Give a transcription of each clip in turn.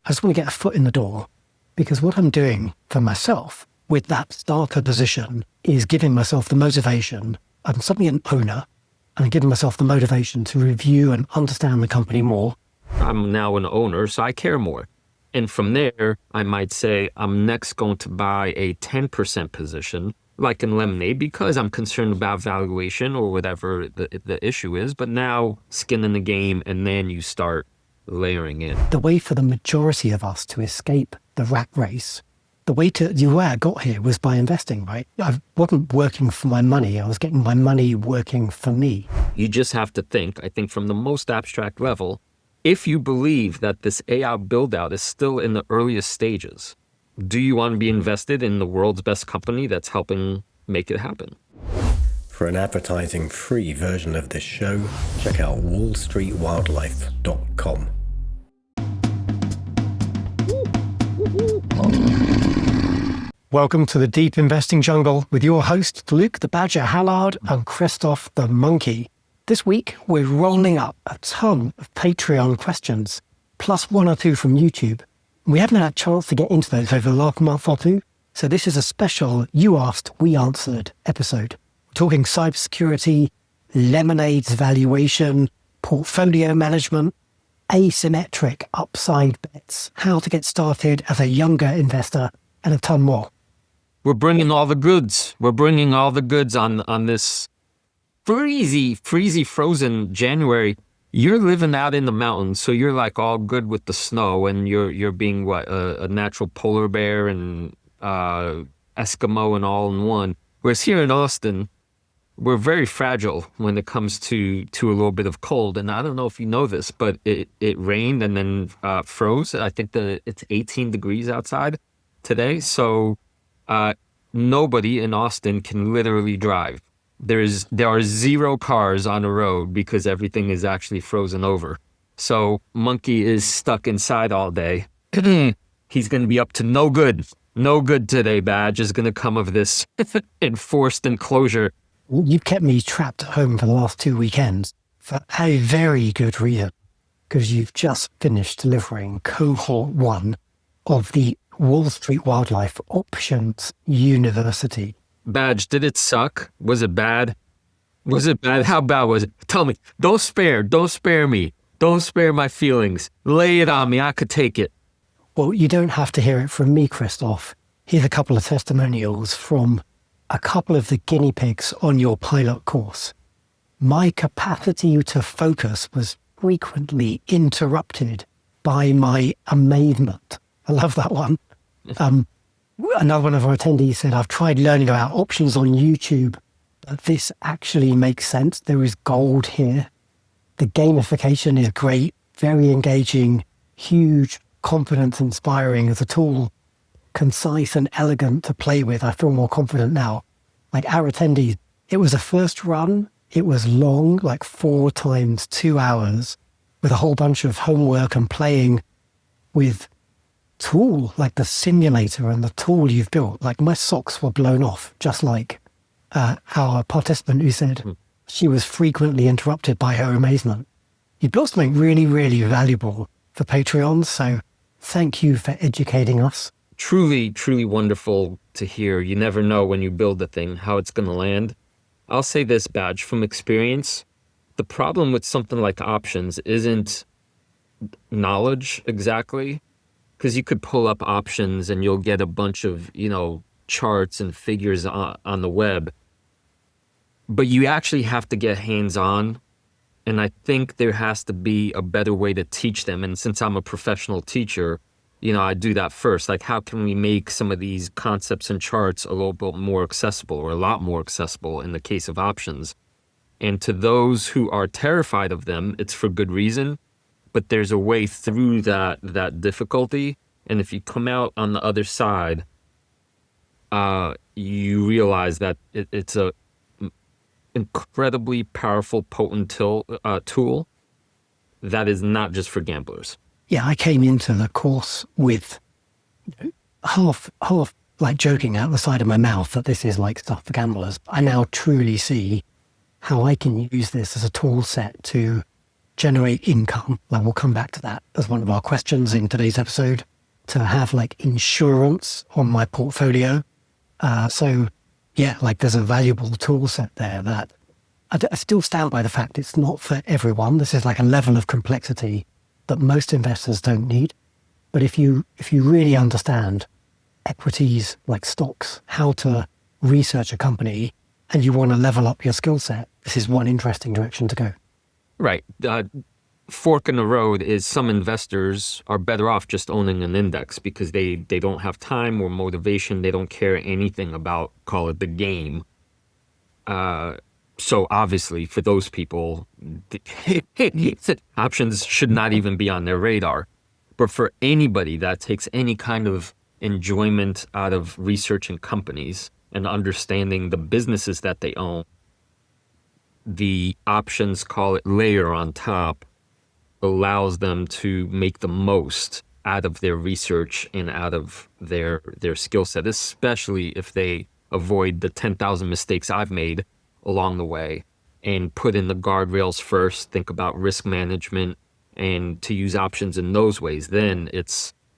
I just want to get a foot in the door, because what I'm doing for myself with that starter position is giving myself the motivation. I'm suddenly an owner, and I'm giving myself the motivation to review and understand the company more. I'm now an owner, so I care more. And from there, I might say I'm next going to buy a 10% position, like in Lemonade, because I'm concerned about valuation or whatever the issue is. But now, skin in the game, and then you start layering in. The way for the majority of us to escape the rat race, the way I got here was by investing, right? I wasn't working for my money. I was getting my money working for me. You just have to think, I think from the most abstract level, if you believe that this AI build-out is still in the earliest stages, do you want to be invested in the world's best company that's helping make it happen? For an advertising-free version of this show, check out wallstreetwildlife.com. Welcome to the Deep Investing Jungle with your hosts, Luke the Badger Hallard and Christoph the Monkey. This week, we're rolling up a ton of Patreon questions, plus one or two from YouTube. We haven't had a chance to get into those over the last month or two, so this is a special You Asked, We Answered episode. We're talking cybersecurity, Lemonade's valuation, portfolio management, asymmetric upside bets, how to get started as a younger investor, and a ton more. We're bringing all the goods. We're bringing all the goods on this freezy, frozen January. You're living out in the mountains, so you're like all good with the snow, and you're being what, a natural polar bear and Eskimo and all in one. Whereas here in Austin, we're very fragile when it comes to a little bit of cold. And I don't know if you know this, but it rained and then froze. I think it's 18 degrees outside today. So nobody in Austin can literally drive. There are 0 cars on the road because everything is actually frozen over. So Monkey is stuck inside all day. He's going to be up to no good. No good today, Badge, is going to come of this enforced enclosure. You've kept me trapped at home for the last 2 weekends for a very good reason, because you've just finished delivering cohort 1 of the Wall Street Wildlife Options University. Badge, did it suck? Was it bad? Was it bad? How bad was it? Tell me. Don't spare me. Don't spare my feelings. Lay it on me. I could take it. Well, you don't have to hear it from me, Christoph. Here's a couple of testimonials from a couple of the guinea pigs on your pilot course. My capacity to focus was frequently interrupted by my amazement. I love that one. Another one of our attendees said, I've tried learning about options on YouTube, but this actually makes sense. There is gold here. The gamification is great, very engaging, huge, confidence inspiring as a tool, concise and elegant to play with. I feel more confident now. Like our attendees, it was a first run. It was long, like 4 times 2 hours, with a whole bunch of homework and playing with tool, like the simulator and the tool you've built. Like my socks were blown off, just like our participant who said she was frequently interrupted by her amazement. You built something really, really valuable for Patreon, so thank you for educating us. Truly, truly wonderful to hear. You never know when you build a thing how it's going to land. I'll say this, Badge, from experience, the problem with something like options isn't knowledge exactly, because you could pull up options and you'll get a bunch of, charts and figures on the web. But you actually have to get hands-on. And I think there has to be a better way to teach them. And since I'm a professional teacher, I do that first. Like, how can we make some of these concepts and charts a little bit more accessible, or a lot more accessible in the case of options? And to those who are terrified of them, it's for good reason. But there's a way through that difficulty. And if you come out on the other side, you realize that it's a incredibly powerful, potent tool that is not just for gamblers. Yeah, I came into the course with half like joking out the side of my mouth that this is like stuff for gamblers. I now truly see how I can use this as a tool set to generate income. Like we'll come back to that as one of our questions in today's episode, to have like insurance on my portfolio. So yeah, like there's a valuable tool set there that I still stand by the fact it's not for everyone. This is like a level of complexity that most investors don't need. But if you really understand equities like stocks, how to research a company, and you want to level up your skill set, this is one interesting direction to go. Right. Fork in the road is some investors are better off just owning an index because they don't have time or motivation. They don't care anything about, call it the game. So obviously for those people, options should not even be on their radar. But for anybody that takes any kind of enjoyment out of researching companies and understanding the businesses that they own, the options, call it layer on top, allows them to make the most out of their research and out of their skill set, especially if they avoid the 10,000 mistakes I've made along the way and put in the guardrails first, think about risk management and to use options in those ways. Then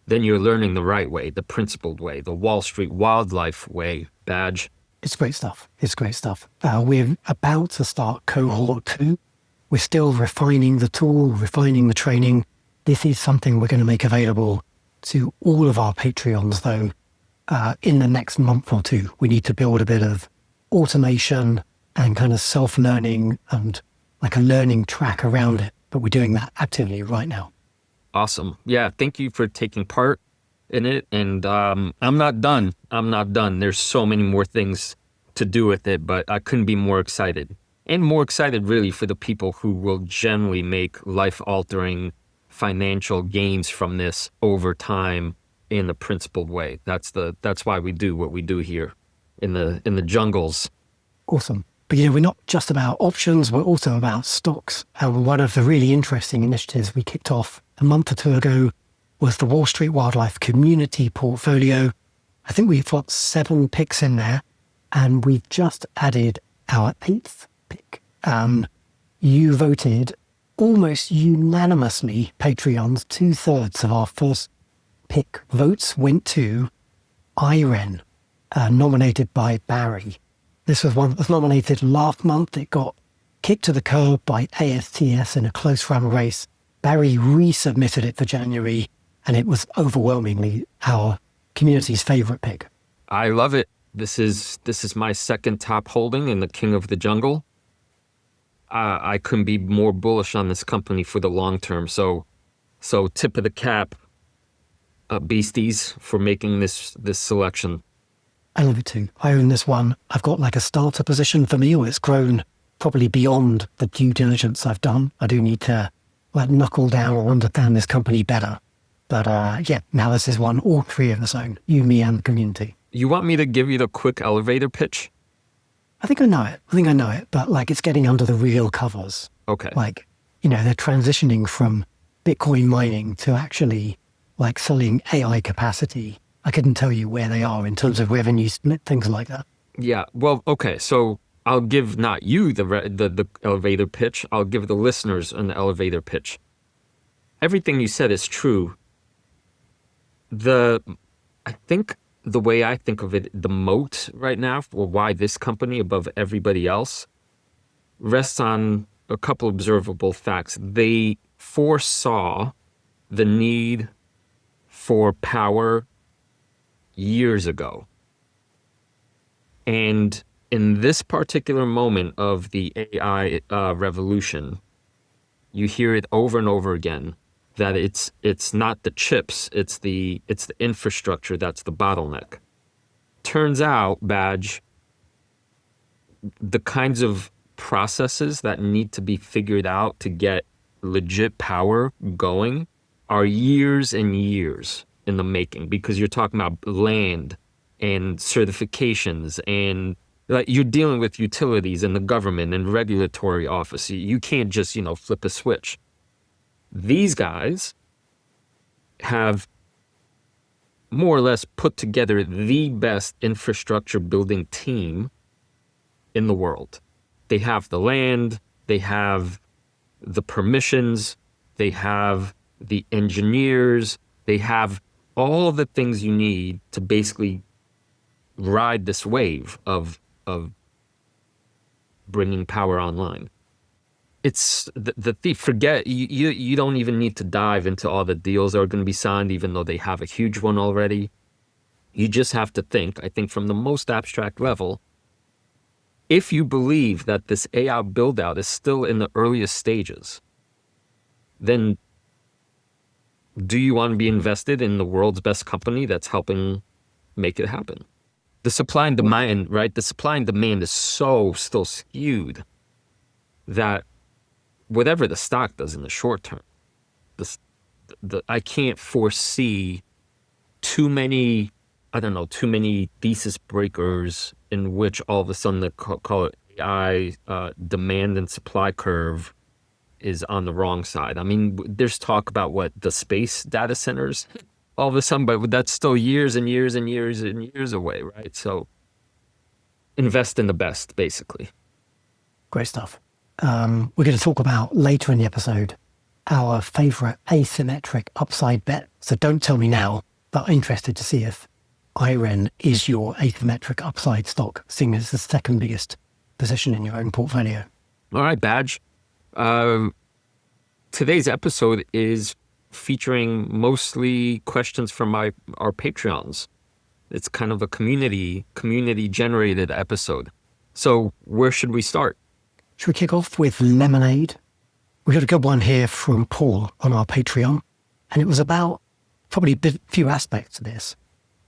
you're learning the right way, the principled way, the Wall Street wildlife way, Badge. It's great stuff. It's great stuff. We're about to start cohort 2. We're still refining the tool, refining the training. This is something we're going to make available to all of our Patreons, though, in the next month or two. We need to build a bit of automation and kind of self-learning and like a learning track around it. But we're doing that actively right now. Awesome. Yeah, thank you for taking part in it. And I'm not done. There's so many more things to do with it, but I couldn't be more excited. And more excited really for the people who will generally make life-altering financial gains from this over time in a principled way. That's why we do what we do here in the jungles. Awesome. But we're not just about options, we're also about stocks. And one of the really interesting initiatives we kicked off a month or two ago was the Wall Street Wildlife Community Portfolio. I think we've got 7 picks in there, and we've just added our 8th pick. You voted almost unanimously, Patreons, 2/3 of our first pick votes went to IREN, nominated by Barry. This was one that was nominated last month. It got kicked to the curb by ASTS in a close run race. Barry resubmitted it for January, and it was overwhelmingly our community's favorite pick. I love it. This is my second top holding in the King of the Jungle. I couldn't be more bullish on this company for the long term. So tip of the cap, beasties, for making this selection. I love it too. I own this one. I've got like a starter position for me, or it's grown probably beyond the due diligence I've done. I do need to like knuckle down or understand this company better. But yeah, now this is one all 3 of us own, you, me, and the community. You want me to give you the quick elevator pitch? I think I know it, but like it's getting under the real covers. Okay. Like, they're transitioning from Bitcoin mining to actually like selling AI capacity. I couldn't tell you where they are in terms of revenue split, things like that. Yeah. Well, okay. So I'll give not you the elevator pitch. I'll give the listeners an elevator pitch. Everything you said is true. I think the way I think of it, the moat right now for why this company above everybody else rests on a couple observable facts. They foresaw the need for power years ago. And in this particular moment of the AI revolution, you hear it over and over again that it's not the chips, it's the infrastructure that's the bottleneck. Turns out, Badge, the kinds of processes that need to be figured out to get legit power going are years and years in the making, because you're talking about land and certifications, and like you're dealing with utilities and the government and regulatory office. You can't just, flip a switch. These guys have more or less put together the best infrastructure building team in the world. They have the land, they have the permissions, they have the engineers, they have all the things you need to basically ride this wave of bringing power online. It's the thief. Forget, you don't even need to dive into all the deals that are going to be signed, even though they have a huge one already. You just have to think, I think from the most abstract level, if you believe that this AI build out is still in the earliest stages, then do you want to be invested in the world's best company that's helping make it happen? The supply and demand, right? The supply and demand is so still skewed that whatever the stock does in the short term, I can't foresee too many thesis breakers in which all of a sudden the call it AI demand and supply curve is on the wrong side. I mean, there's talk about the space data centers all of a sudden, but that's still years and years and years and years away, right? So invest in the best, basically. Great stuff. We're going to talk about later in the episode our favorite asymmetric upside bet. So don't tell me now, but I'm interested to see if IREN is your asymmetric upside stock, seeing as the second biggest position in your own portfolio. All right, Badge. Today's episode is featuring mostly questions from our Patreons. It's kind of a community generated episode. So where should we start? Should we kick off with Lemonade? We got a good one here from Paul on our Patreon, and it was about probably a few aspects of this.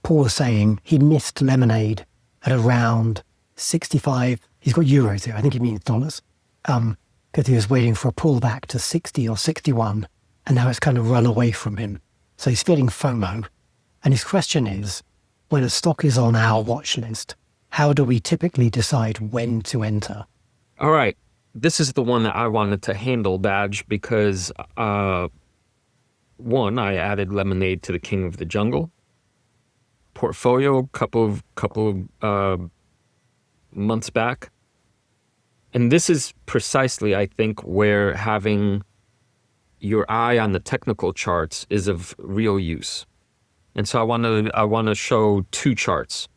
Paul was saying he missed Lemonade at around 65. He's got euros here. I think he means dollars. Because he was waiting for a pullback to 60 or 61, and now it's kind of run away from him. So he's feeling FOMO. And his question is, when a stock is on our watch list, how do we typically decide when to enter? All right. This is the one that I wanted to handle, Badge, because one, I added Lemonade to the King of the Jungle portfolio couple of months back. And this is precisely, I think, where having your eye on the technical charts is of real use. And so I want to show two charts.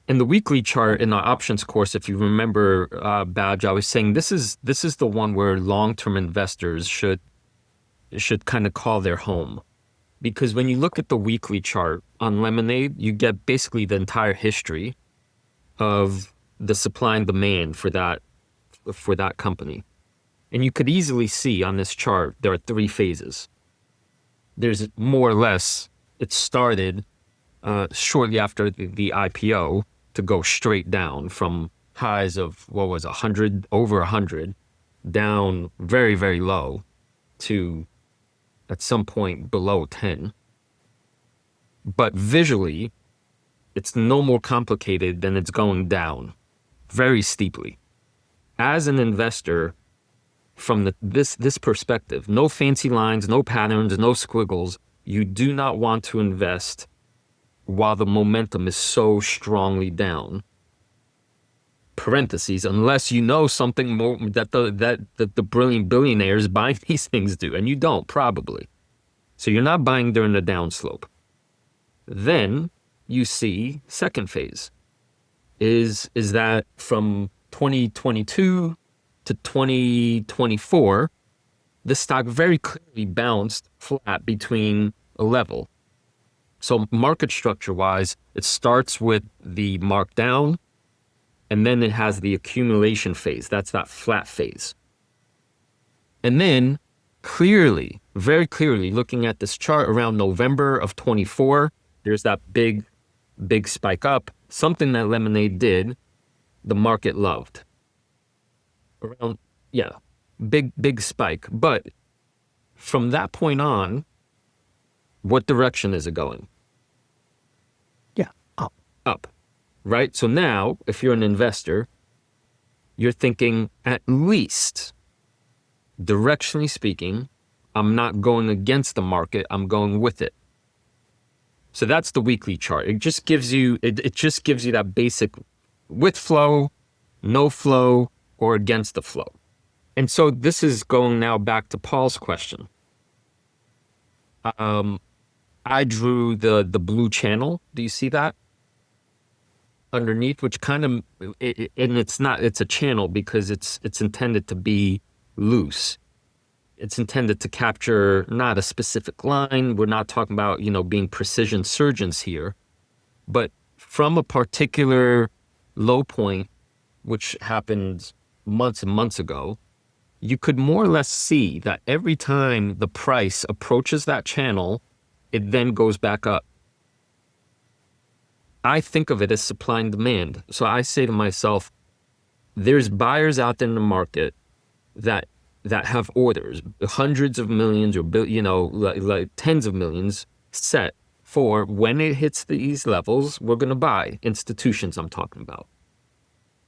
In the weekly chart in our options course, if you remember, Badge, I was saying this is the one where long-term investors should kind of call their home. Because when you look at the weekly chart on Lemonade, you get basically the entire history of the supply and demand for that company. And you could easily see on this chart, there are three phases. There's more or less, it started shortly after the IPO to go straight down from highs of, over 100, down very, very low to at some point below 10. But visually, it's no more complicated than it's going down very steeply. As an investor, from this perspective, no fancy lines, no patterns, no squiggles, you do not want to invest while the momentum is so strongly down. Parentheses, unless you know something more that the brilliant billionaires buying these things do, and you don't probably. So you're not buying during the downslope. Then you see second phase. Is that from 2022 to 2024, the stock very clearly bounced flat between a level. So market structure wise, it starts with the markdown, and then it has the accumulation phase. That's that flat phase. And then clearly, very clearly, looking at this chart around November of 24, there's that big spike up, something that Lemonade did, the market loved. Big spike. But from that point on, what direction is it going? Yeah, up. Up, right? So now, if you're an investor, you're thinking, at least, directionally speaking, I'm not going against the market, I'm going with it. So that's the weekly chart. It just gives you that basic with flow, no flow, or against the flow. And so this is going now back to Paul's question. I drew the blue channel. Do you see that? Underneath, which kind of, and it's a channel because it's intended to be loose. It's intended to capture not a specific line. We're not talking about, being precision surgeons here, but from a particular low point, which happened months and months ago, you could more or less see that every time the price approaches that channel, it then goes back up. I think of it as supply and demand. So I say to myself, there's buyers out there in the market that have orders, hundreds of millions or like tens of millions set for when it hits these levels, we're going to buy. Institutions I'm talking about.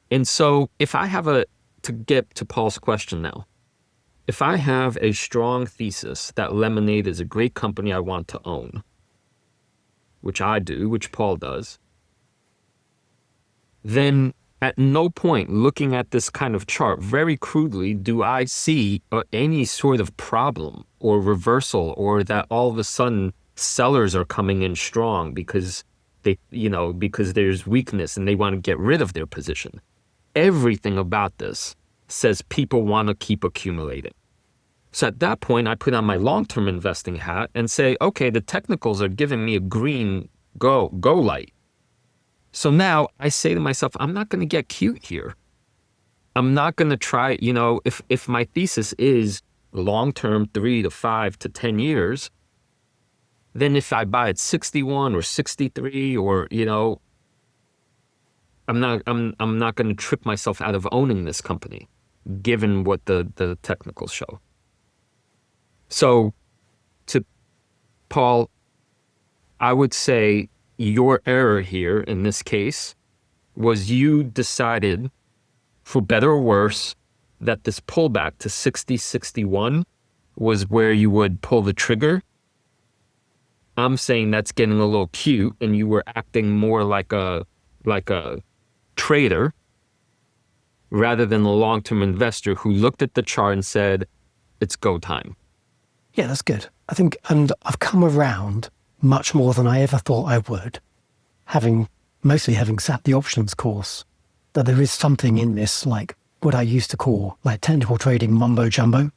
And so if I have to get to Paul's question now, if I have a strong thesis that Lemonade is a great company I want to own, which I do, which Paul does, then at no point looking at this kind of chart very crudely do I see any sort of problem or reversal, or that all of a sudden sellers are coming in strong because because there's weakness and they want to get rid of their position. Everything about this says people want to keep accumulating. So at that point, I put on my long-term investing hat and say, okay, the technicals are giving me a green go light. So now I say to myself, I'm not going to get cute here. I'm not going to try, if my thesis is long-term 3 to 5 to 10 years, then if I buy at 61 or 63 or, I'm not going to trip myself out of owning this company, given what the technicals show. So to Paul, I would say your error here in this case was you decided, for better or worse, that this pullback to 60-61 was where you would pull the trigger. I'm saying that's getting a little cute, and you were acting more like a trader rather than a long-term investor who looked at the chart and said, it's go time. Yeah, that's good. I think, and I've come around much more than I ever thought I would, mostly having sat the options course, that there is something in this, like what I used to call like technical trading mumbo jumbo.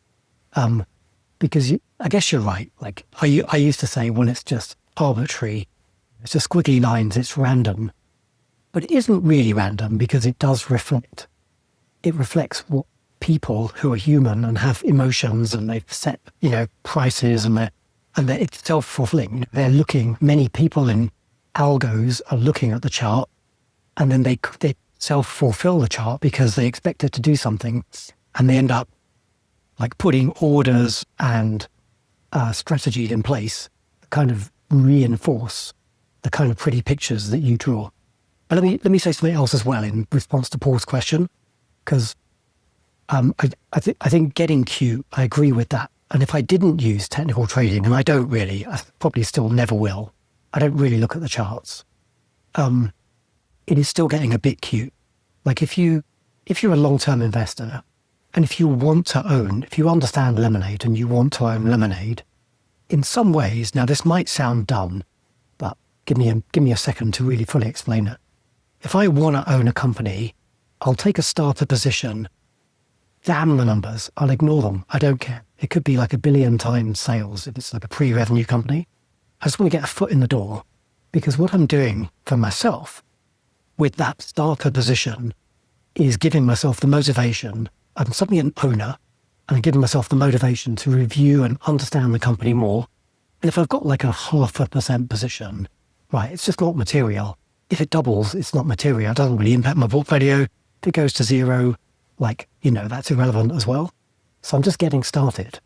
Because I guess you're right. Like I used to say, well, it's just arbitrary, it's just squiggly lines, it's random. But it isn't really random because it does reflect. It reflects what people who are human and have emotions, and they've set, prices, and it's self-fulfilling. They're looking, many people in algos are looking at the chart, and then they self-fulfill the chart because they expect it to do something, and they end up like putting orders and strategies in place that kind of reinforce the kind of pretty pictures that you draw. But let me say something else as well in response to Paul's question, because I think getting cute, I agree with that. And if I didn't use technical trading, and I don't really, I probably still never will, I don't really look at the charts. It is still getting a bit cute. Like if you're a long-term investor, and if you understand Lemonade and you want to own Lemonade, in some ways, now this might sound dumb, but give me a second to really fully explain it. If I want to own a company, I'll take a starter position. Damn the numbers. I'll ignore them. I don't care. It could be like 1 billion times sales if it's like a pre-revenue company. I just want to get a foot in the door, because what I'm doing for myself with that starter position is giving myself the motivation. I'm suddenly an owner, and I'm giving myself the motivation to review and understand the company more. And if I've got like a 0.5% position, right, it's just not material. If it doubles, it's not material. It doesn't really impact my portfolio. If it goes to zero, that's irrelevant as well. So I'm just getting started.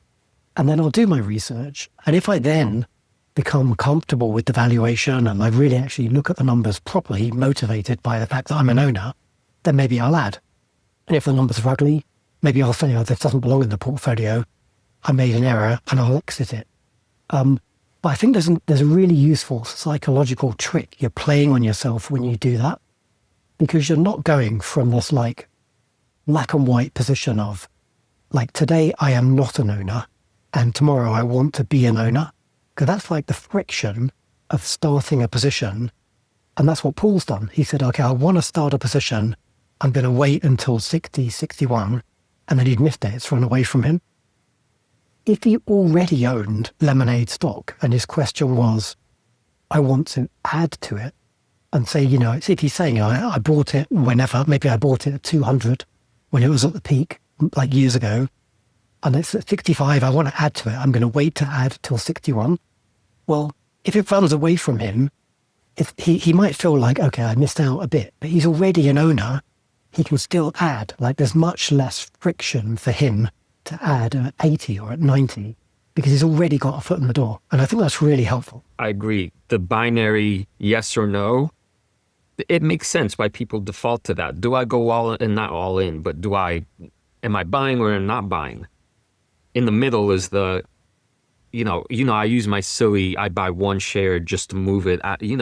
And then I'll do my research. And if I then become comfortable with the valuation and I really actually look at the numbers properly, motivated by the fact that I'm an owner, then maybe I'll add. And if the numbers are ugly, maybe I'll say, this doesn't belong in the portfolio. I made an error and I'll exit it. But I think there's a really useful psychological trick you're playing on yourself when you do that, because you're not going from this like black and white position of Like today, I am not an owner, and tomorrow I want to be an owner. Because that's like the friction of starting a position. And that's what Paul's done. He said, okay, I want to start a position. I'm going to wait until 60, 61. And then he'd missed it. It's run away from him. If he already owned Lemonade stock and his question was, I want to add to it and say, if he's saying, I bought it whenever, maybe I bought it at 200 when it was at the peak, like years ago, and it's at 65, I want to add to it. I'm going to wait to add till 61. Well, if it runs away from him, he might feel like, okay, I missed out a bit, but he's already an owner. He can still add. Like there's much less friction for him to add at 80 or at 90 because he's already got a foot in the door. And I think that's really helpful. I agree. The binary yes or no, it makes sense why people default to that. Do I go all in, not all in, but am I buying or not buying? In the middle is the, I use my silly, I buy one share just to move it,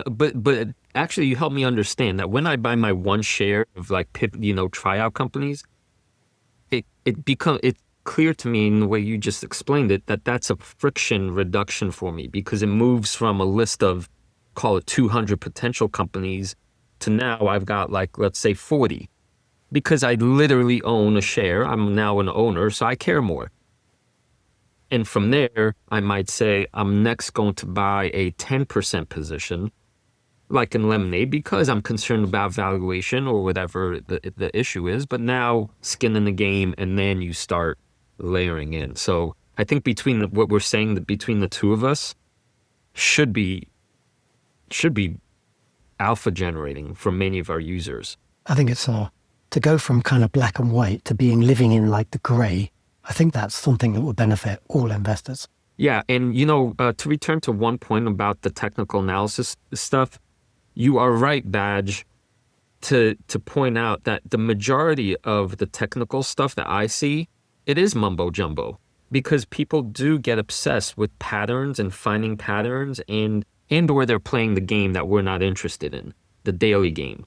but actually you help me understand that when I buy my one share of like, tryout companies, it's clear to me in the way you just explained it, that that's a friction reduction for me because it moves from a list of, call it 200 potential companies to now I've got like, let's say 40 because I literally own a share. I'm now an owner, so I care more. And from there, I might say I'm next going to buy a 10% position, like in Lemonade, because I'm concerned about valuation or whatever the issue is. But now skin in the game, and then you start layering in. So I think what we're saying that between the two of us should be alpha generating for many of our users. I think it's to go from kind of black and white to living in like the gray. I think that's something that will benefit all investors. Yeah. And, to return to one point about the technical analysis stuff, you are right, Badge, to point out that the majority of the technical stuff that I see, it is mumbo jumbo because people do get obsessed with patterns and finding patterns and or they're playing the game that we're not interested in, the daily game.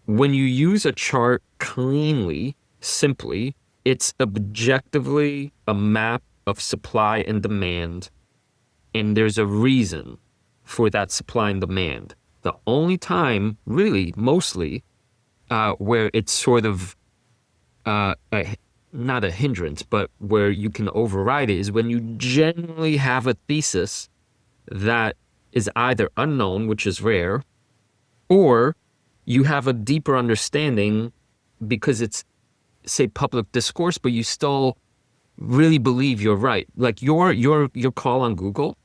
When you use a chart cleanly, simply, it's objectively a map of supply and demand, and there's a reason for that supply and demand. The only time, really, mostly, where it's sort of not a hindrance, but where you can override it is when you generally have a thesis that is either unknown, which is rare, or you have a deeper understanding because it's, say, public discourse, but you still really believe you're right. Like your call on Google,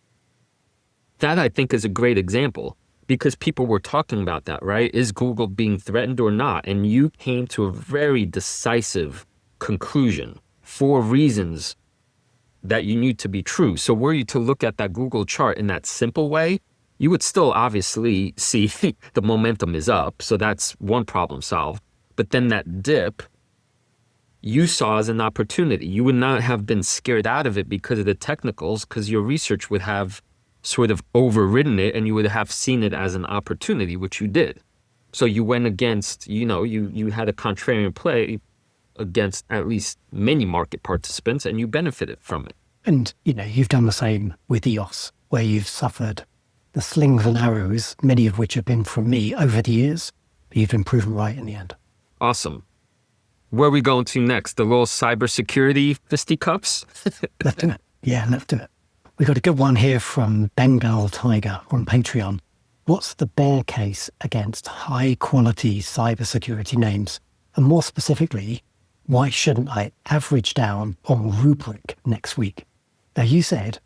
that I think is a great example because people were talking about that, right? Is Google being threatened or not? And you came to a very decisive conclusion for reasons that you knew to be true. So were you to look at that Google chart in that simple way, you would still obviously see the momentum is up. So that's one problem solved. But then that dip, you saw as an opportunity. You would not have been scared out of it because of the technicals, because your research would have sort of overridden it and you would have seen it as an opportunity, which you did. So you went against, you had a contrarian play against at least many market participants and you benefited from it. And, you've done the same with EOS, where you've suffered the slings and arrows, many of which have been from me over the years, but you've been proven right in the end. Awesome. Where are we going to next? The little cybersecurity fisticuffs? Let's do it. Yeah, let's do it. We got a good one here from Bengal Tiger on Patreon. What's the bear case against high quality cybersecurity names? And more specifically, why shouldn't I average down on Rubrik next week? Now you said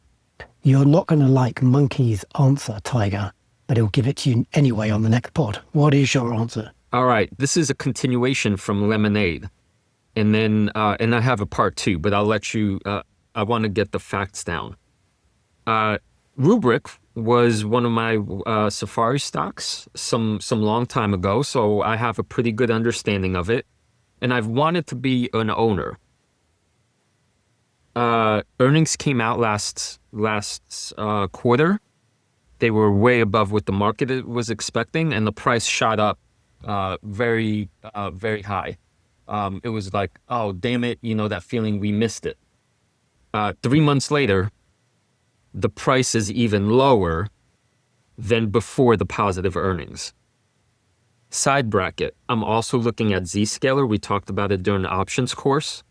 you're not going to like Monkey's answer, Tiger, but he'll give it to you anyway on the next pod. What is your answer? All right, this is a continuation from Lemonade. And then, and I have a part two, but I'll let you, I want to get the facts down. Rubrik was one of my Safari stocks some long time ago, so I have a pretty good understanding of it. And I've wanted to be an owner. Earnings came out last quarter. They were way above what the market was expecting, and the price shot up very high. It was like, oh, damn it, that feeling, we missed it. 3 months later, the price is even lower than before the positive earnings. Side bracket, I'm also looking at Zscaler. We talked about it during the options course,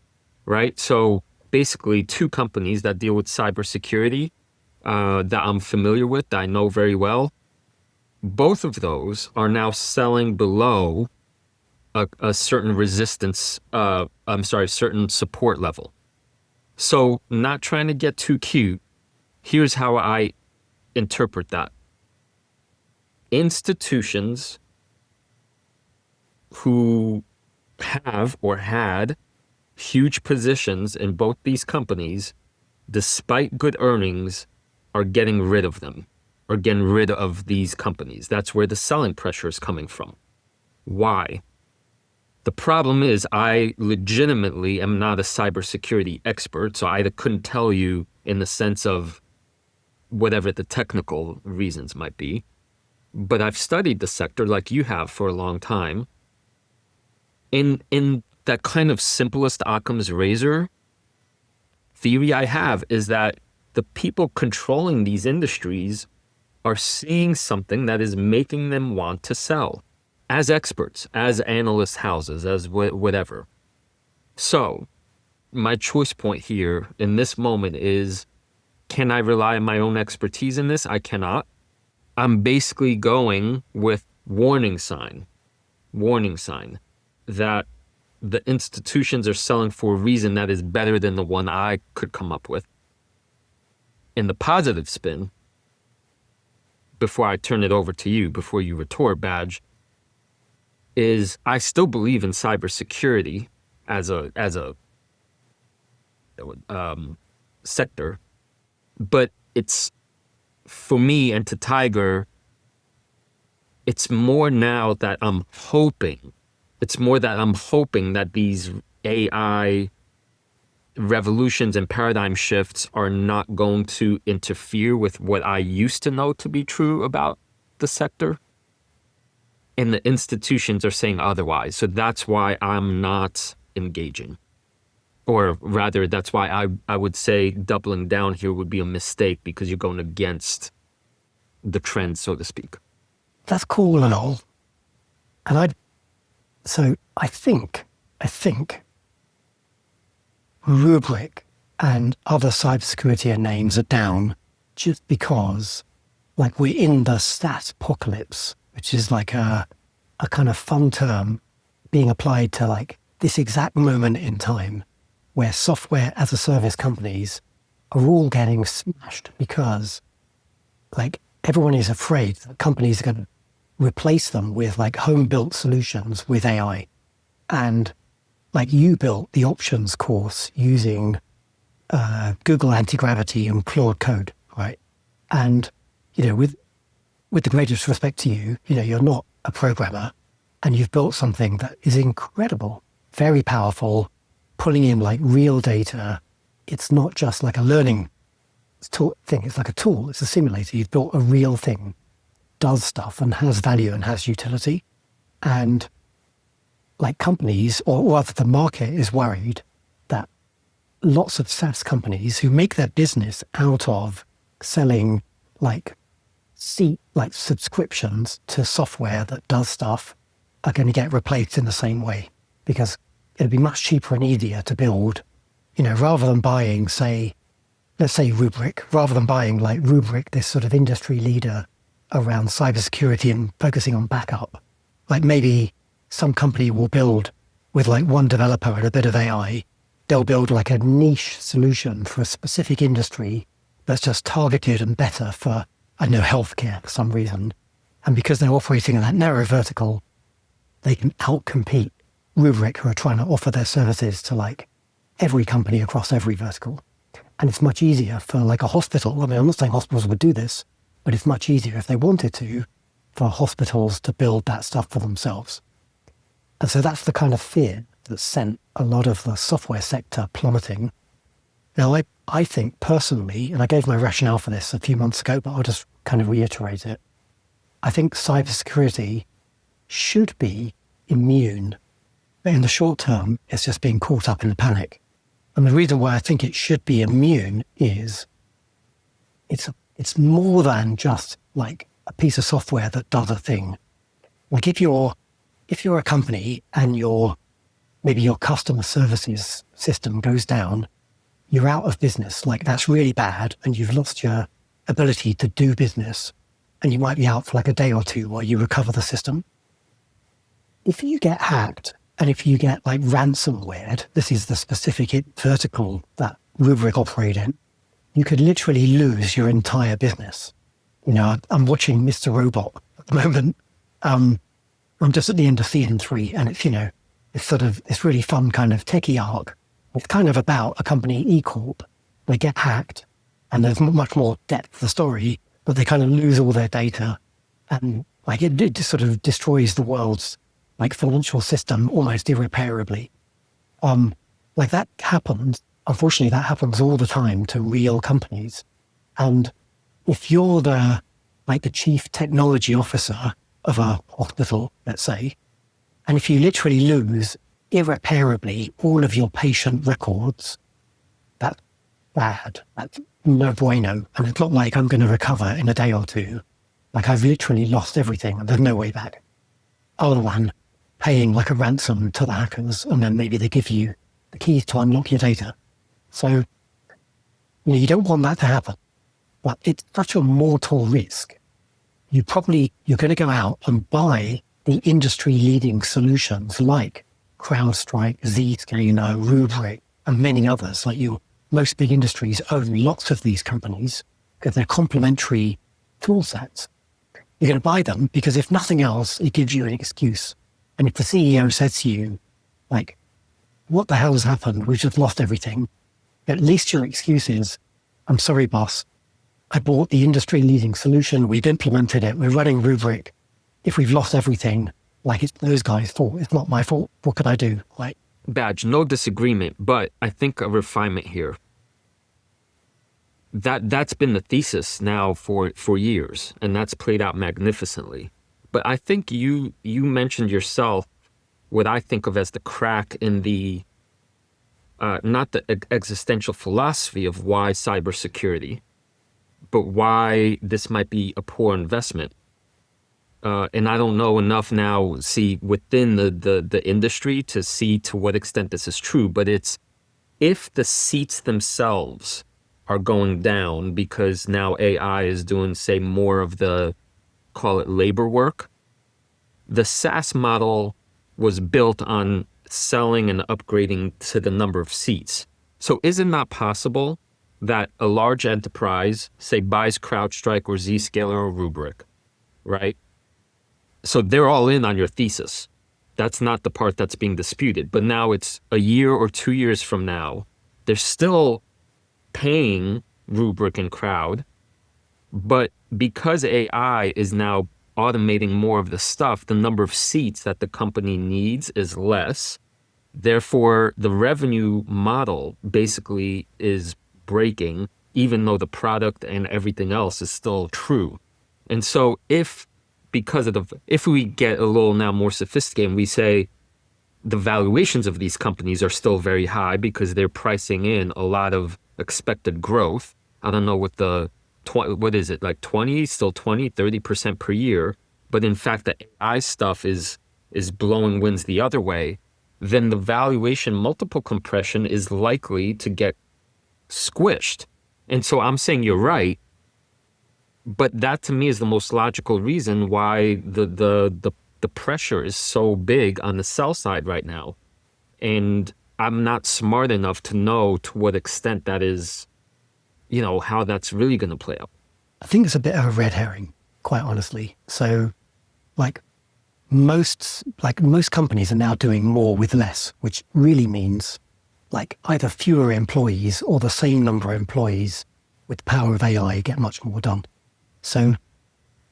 right? So basically 2 companies that deal with cybersecurity that I'm familiar with, that I know very well. Both of those are now selling below a certain resistance, certain support level. So not trying to get too cute, here's how I interpret that. Institutions who have or had huge positions in both these companies, despite good earnings, are getting rid of them, or getting rid of these companies. That's where the selling pressure is coming from. Why? The problem is I legitimately am not a cybersecurity expert, so I couldn't tell you in the sense of whatever the technical reasons might be. But I've studied the sector like you have for a long time. In that kind of simplest Occam's razor theory I have is that the people controlling these industries are seeing something that is making them want to sell as experts, as analyst houses, as whatever. So my choice point here in this moment is, can I rely on my own expertise in this? I cannot. I'm basically going with warning sign that the institutions are selling for a reason that is better than the one I could come up with. In the positive spin, before I turn it over to you, before you retort, Badge, is I still believe in cybersecurity as a sector, but it's, for me and to Tiger, it's more now that I'm hoping that these AI revolutions and paradigm shifts are not going to interfere with what I used to know to be true about the sector. And the institutions are saying otherwise. So that's why I'm not engaging. Or rather, that's why I would say doubling down here would be a mistake, because you're going against the trend, so to speak. That's cool and all. And I think Rubrik and other cybersecurity names are down just because, like, we're in the SaaS apocalypse, which is like a kind of fun term being applied to like this exact moment in time where software as a service companies are all getting smashed because like everyone is afraid that companies are going to replace them with like home-built solutions with AI. And like you built the options course using Google Anti-Gravity and Claude Code, right? And, with the greatest respect to you, you're not a programmer and you've built something that is incredible, very powerful, pulling in like real data. It's not just like a learning thing. It's like a tool. It's a simulator. You've built a real thing, does stuff and has value and has utility. And like companies, or rather the market is worried that lots of SaaS companies who make their business out of selling like subscriptions to software that does stuff are going to get replaced in the same way, because it'd be much cheaper and easier to build, rather than buying, let's say Rubrik, rather than buying like Rubrik, this sort of industry leader around cybersecurity and focusing on backup. Like maybe some company will build with like one developer and a bit of AI. They'll build like a niche solution for a specific industry that's just targeted and better for, I don't know, healthcare for some reason. And because they're operating in that narrow vertical, they can outcompete Rubrik, who are trying to offer their services to like every company across every vertical. And it's much easier for like a hospital. I mean, I'm not saying hospitals would do this, but it's much easier if they wanted to for hospitals to build that stuff for themselves. And so that's the kind of fear that sent a lot of the software sector plummeting. Now, I think personally, and I gave my rationale for this a few months ago, but I'll just kind of reiterate it. I think cybersecurity should be immune But in the short term, it's just being caught up in the panic. And the reason why I think it should be immune is it's more than just like a piece of software that does a thing. Like if you're a company and maybe your customer services system goes down, you're out of business. Like that's really bad, and you've lost your ability to do business, and you might be out for like a day or two while you recover the system. If you get hacked, and if you get like ransomware, this is the specific vertical that Rubrik operate in, you could literally lose your entire business. You know, I'm watching Mr. Robot at the moment. I'm just at the end of season 3, and it's, you know, it's sort of this really fun kind of techie arc. It's kind of about a company, E Corp. They get hacked, and there's much more depth to the story, but they kind of lose all their data, and like it just sort of destroys the world's like financial system almost irreparably. Like that happens. Unfortunately, that happens all the time to real companies. And if you're the chief technology officer of a hospital, let's say, and if you literally lose irreparably all of your patient records, that's bad. That's no bueno. And it's not like I'm going to recover in a day or two. Like I've literally lost everything and there's no way back. Other than paying like a ransom to the hackers, and then maybe they give you the keys to unlock your data. So, you know, you don't want that to happen, but it's such a mortal risk. You're going to go out and buy the industry-leading solutions like CrowdStrike, Zscaler, Rubrik, and many others. Like most big industries own lots of these companies because they're complementary tool sets. You're going to buy them because if nothing else, it gives you an excuse. And if the CEO says to you, like, what the hell has happened? We've just lost everything. At least your excuse is, I'm sorry, boss. I bought the industry-leading solution. We've implemented it. We're running Rubrik. If we've lost everything, like it's those guys' fault. It's not my fault. What could I do? Like, Badge, no disagreement, but I think a refinement here. That's been the thesis now for years, and that's played out magnificently. But I think you mentioned yourself what I think of as the crack in the, not the existential philosophy of why cybersecurity, but why this might be a poor investment. And I don't know enough now, see, within the industry to see to what extent this is true, but it's if the seats themselves are going down because now AI is doing, say, more of the, call it labor work. The SaaS model was built on selling and upgrading to the number of seats. So is it not possible that a large enterprise, say, buys CrowdStrike or Zscaler or Rubrik, right? So they're all in on your thesis. That's not the part that's being disputed. But now it's a year or 2 years from now, they're still paying Rubrik and Crowd, but because AI is now automating more of the stuff, the number of seats that the company needs is less. Therefore, the revenue model basically is breaking, even though the product and everything else is still true. And so if we get a little now more sophisticated and we say the valuations of these companies are still very high because they're pricing in a lot of expected growth. I don't know what what is it, like 30% per year. But in fact, the AI stuff is blowing winds the other way. Then the valuation multiple compression is likely to get squished. And so I'm saying you're right. But that to me is the most logical reason why the pressure is so big on the sell side right now. And I'm not smart enough to know to what extent that is, you know, how that's really going to play out. I think it's a bit of a red herring, quite honestly. So most companies are now doing more with less, which really means like either fewer employees or the same number of employees with the power of AI get much more done. So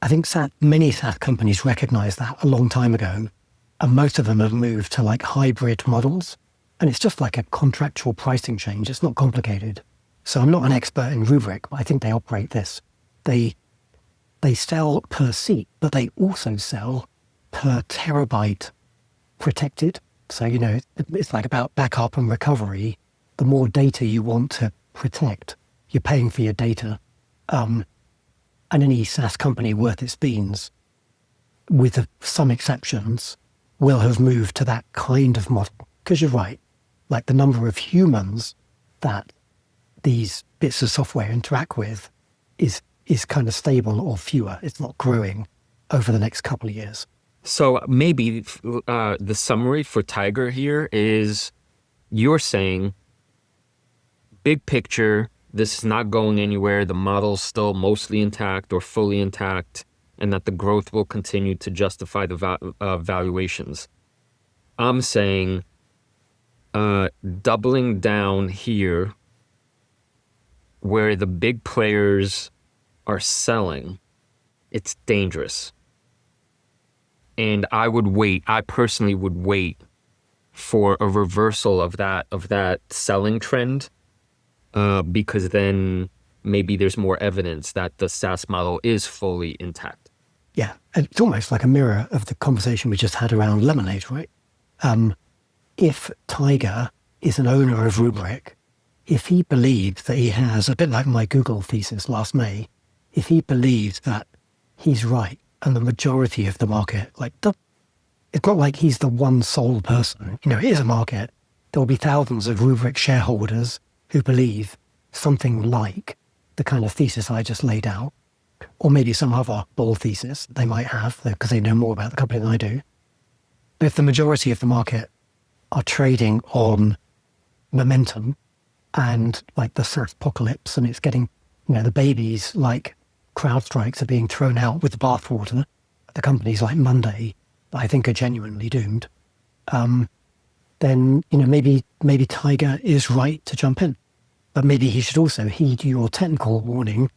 I think many SaaS companies recognize that a long time ago, and most of them have moved to like hybrid models. And it's just like a contractual pricing change. It's not complicated. So I'm not an expert in Rubrik, but I think they operate this. They sell per seat, but they also sell per terabyte protected. So, it's like about backup and recovery. The more data you want to protect, you're paying for your data. And any SaaS company worth its beans, with some exceptions, will have moved to that kind of model. Because you're right, like the number of humans that these bits of software interact with is kind of stable or fewer. It's not growing over the next couple of years. So maybe the summary for Tiger here is you're saying, big picture, this is not going anywhere. The model's still mostly intact or fully intact, and that the growth will continue to justify the valuations. I'm saying doubling down here where the big players are selling, it's dangerous. And I personally would wait for a reversal of that selling trend, because then maybe there's more evidence that the SaaS model is fully intact. Yeah, it's almost like a mirror of the conversation we just had around Lemonade, right? If Tiger is an owner of Rubrik, if he believes that he has, a bit like my Google thesis last May, if he believes that he's right and the majority of the market, it's not like he's the one sole person. It is a market. There will be thousands of Rubrik shareholders who believe something like the kind of thesis I just laid out, or maybe some other bull thesis they might have because they know more about the company than I do. But if the majority of the market are trading on momentum and like the SaaS apocalypse, and it's getting, the babies like CrowdStrikes are being thrown out with the bathwater, the companies like Monday that I think are genuinely doomed, then, maybe Tiger is right to jump in. But maybe he should also heed your technical warning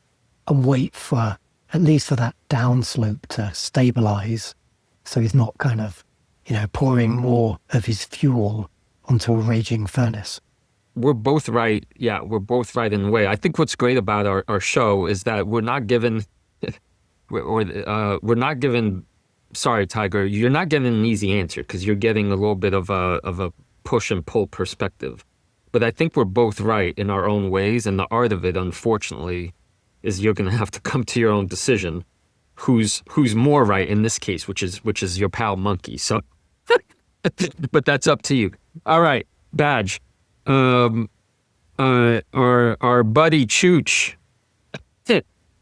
and wait for, at least for that downslope to stabilize, so he's not kind of, pouring more of his fuel onto a raging furnace. We're both right. Yeah, we're both right in a way. I think what's great about our show is that we're not given, sorry, Tiger, you're not getting an easy answer because you're getting a little bit of a push and pull perspective. But I think we're both right in our own ways, and the art of it, unfortunately, is you're going to have to come to your own decision. Who's more right in this case, which is your pal Monkey. So, but that's up to you. All right, Badge. Our buddy Chooch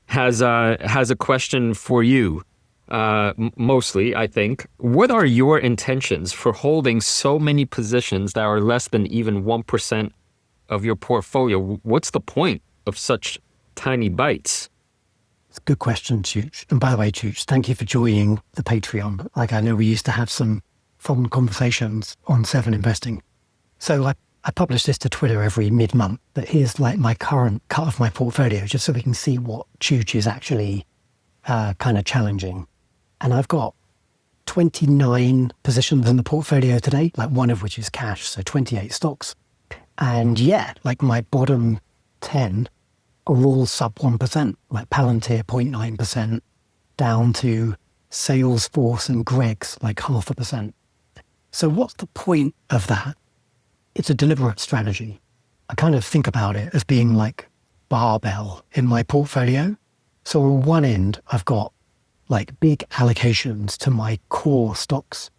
has a question for you. Mostly, I think. What are your intentions for holding so many positions that are less than even 1% of your portfolio? What's the point of such tiny bites? It's a good question, Chooch. And by the way, Chooch, thank you for joining the Patreon. I know we used to have some fun conversations on 7 Investing. So I publish this to Twitter every mid-month, but here's my current cut of my portfolio, just so we can see what Chooch is actually kind of challenging. And I've got 29 positions in the portfolio today, one of which is cash, so 28 stocks. And my bottom 10 are all sub 1%, like Palantir 0.9%, down to Salesforce and Greg's 0.5%. So what's the point of that? It's a deliberate strategy. I kind of think about it as being like barbell in my portfolio. So on one end, I've got big allocations to my core stocks.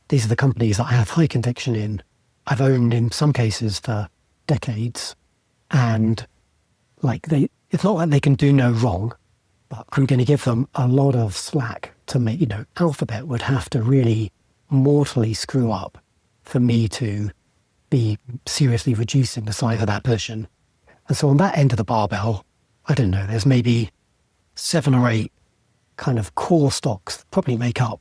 These are the companies that I have high conviction in. I've owned in some cases for decades. And it's not like they can do no wrong, but I'm going to give them a lot of slack to make, Alphabet would have to really mortally screw up for me to be seriously reducing the size of that position. And so on that end of the barbell, I don't know, there's maybe 7 or 8 kind of core stocks probably make up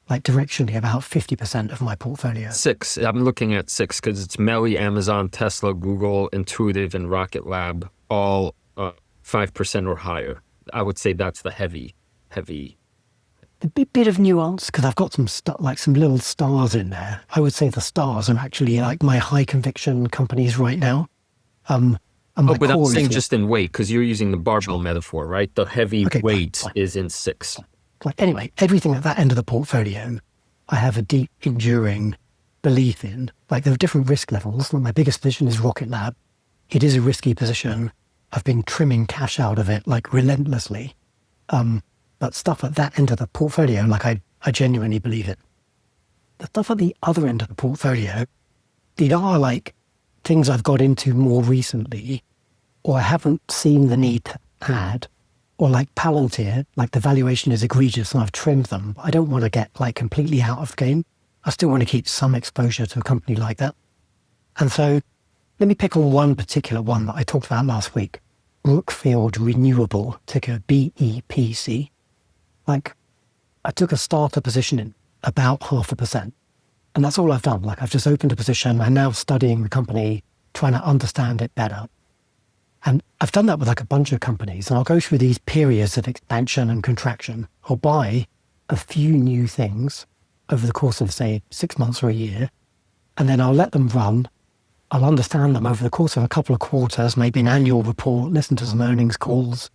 directionally about 50% of my portfolio. 6. I'm looking at 6 because it's MELI, Amazon, Tesla, Google, Intuitive, and Rocket Lab, all 5% or higher. I would say that's the heavy. A bit of nuance, because I've got some some little stars in there. I would say the stars are actually my high conviction companies right now. But I'm saying just in weight, because you're using the barbell metaphor, right? The heavy weight is in 6. Anyway, everything at that end of the portfolio, I have a deep, enduring belief in. Like there are different risk levels. My biggest position is Rocket Lab. It is a risky position. I've been trimming cash out of it like relentlessly. But stuff at that end of the portfolio, like I genuinely believe it. The stuff at the other end of the portfolio, these are like things I've got into more recently, or I haven't seen the need to add, or like Palantir, like the valuation is egregious and I've trimmed them. But I don't want to get like completely out of the game. I still want to keep some exposure to a company like that. And so let me pick on one particular one that I talked about last week. Brookfield Renewable, ticker BEPC. Like I took a starter position in about 0.5%. And that's all I've done. Like I've just opened a position. I'm now studying the company, trying to understand it better. And I've done that with like a bunch of companies, and I'll go through these periods of expansion and contraction. I'll buy a few new things over the course of, say, 6 months or a year, and then I'll let them run. I'll understand them over the course of a couple of quarters, maybe an annual report, listen to some earnings calls.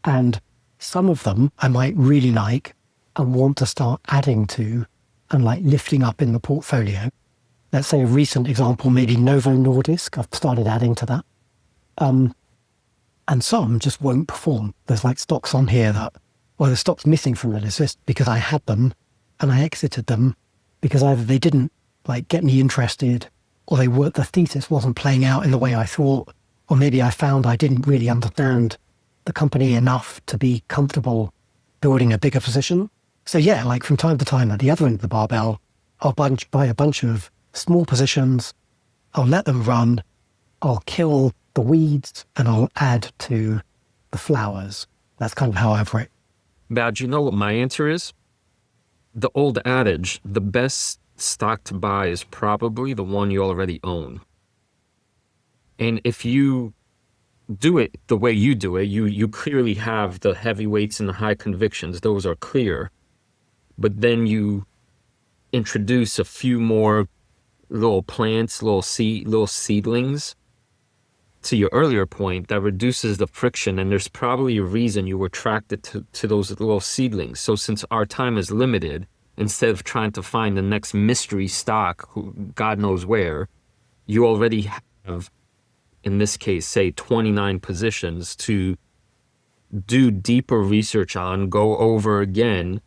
And some of them I might really like and want to start adding to and like lifting up in the portfolio. Let's say a recent example, maybe Novo Nordisk. I've started adding to that. And some just won't perform. There's like stocks on here that, well, the stocks missing from the list because I had them and I exited them because either they didn't like get me interested, or the thesis wasn't playing out in the way I thought, or maybe I found I didn't really understand the company enough to be comfortable building a bigger position. So yeah, like from time to time at the other end of the barbell, I'll buy a bunch of small positions, I'll let them run, I'll kill the weeds, and I'll add to the flowers. That's kind of how I operate. Badge, you know what my answer is? The old adage, the best stock to buy is probably the one you already own. And if you do it the way you do it, you clearly have the heavyweights and the high convictions. Those are clear. But then you introduce a few more little plants, little seedlings. To your earlier point, that reduces the friction, and there's probably a reason you were attracted to those little seedlings. So since our time is limited, instead of trying to find the next mystery stock, God knows where, you already have, in this case, say 29 positions to do deeper research on, go over again.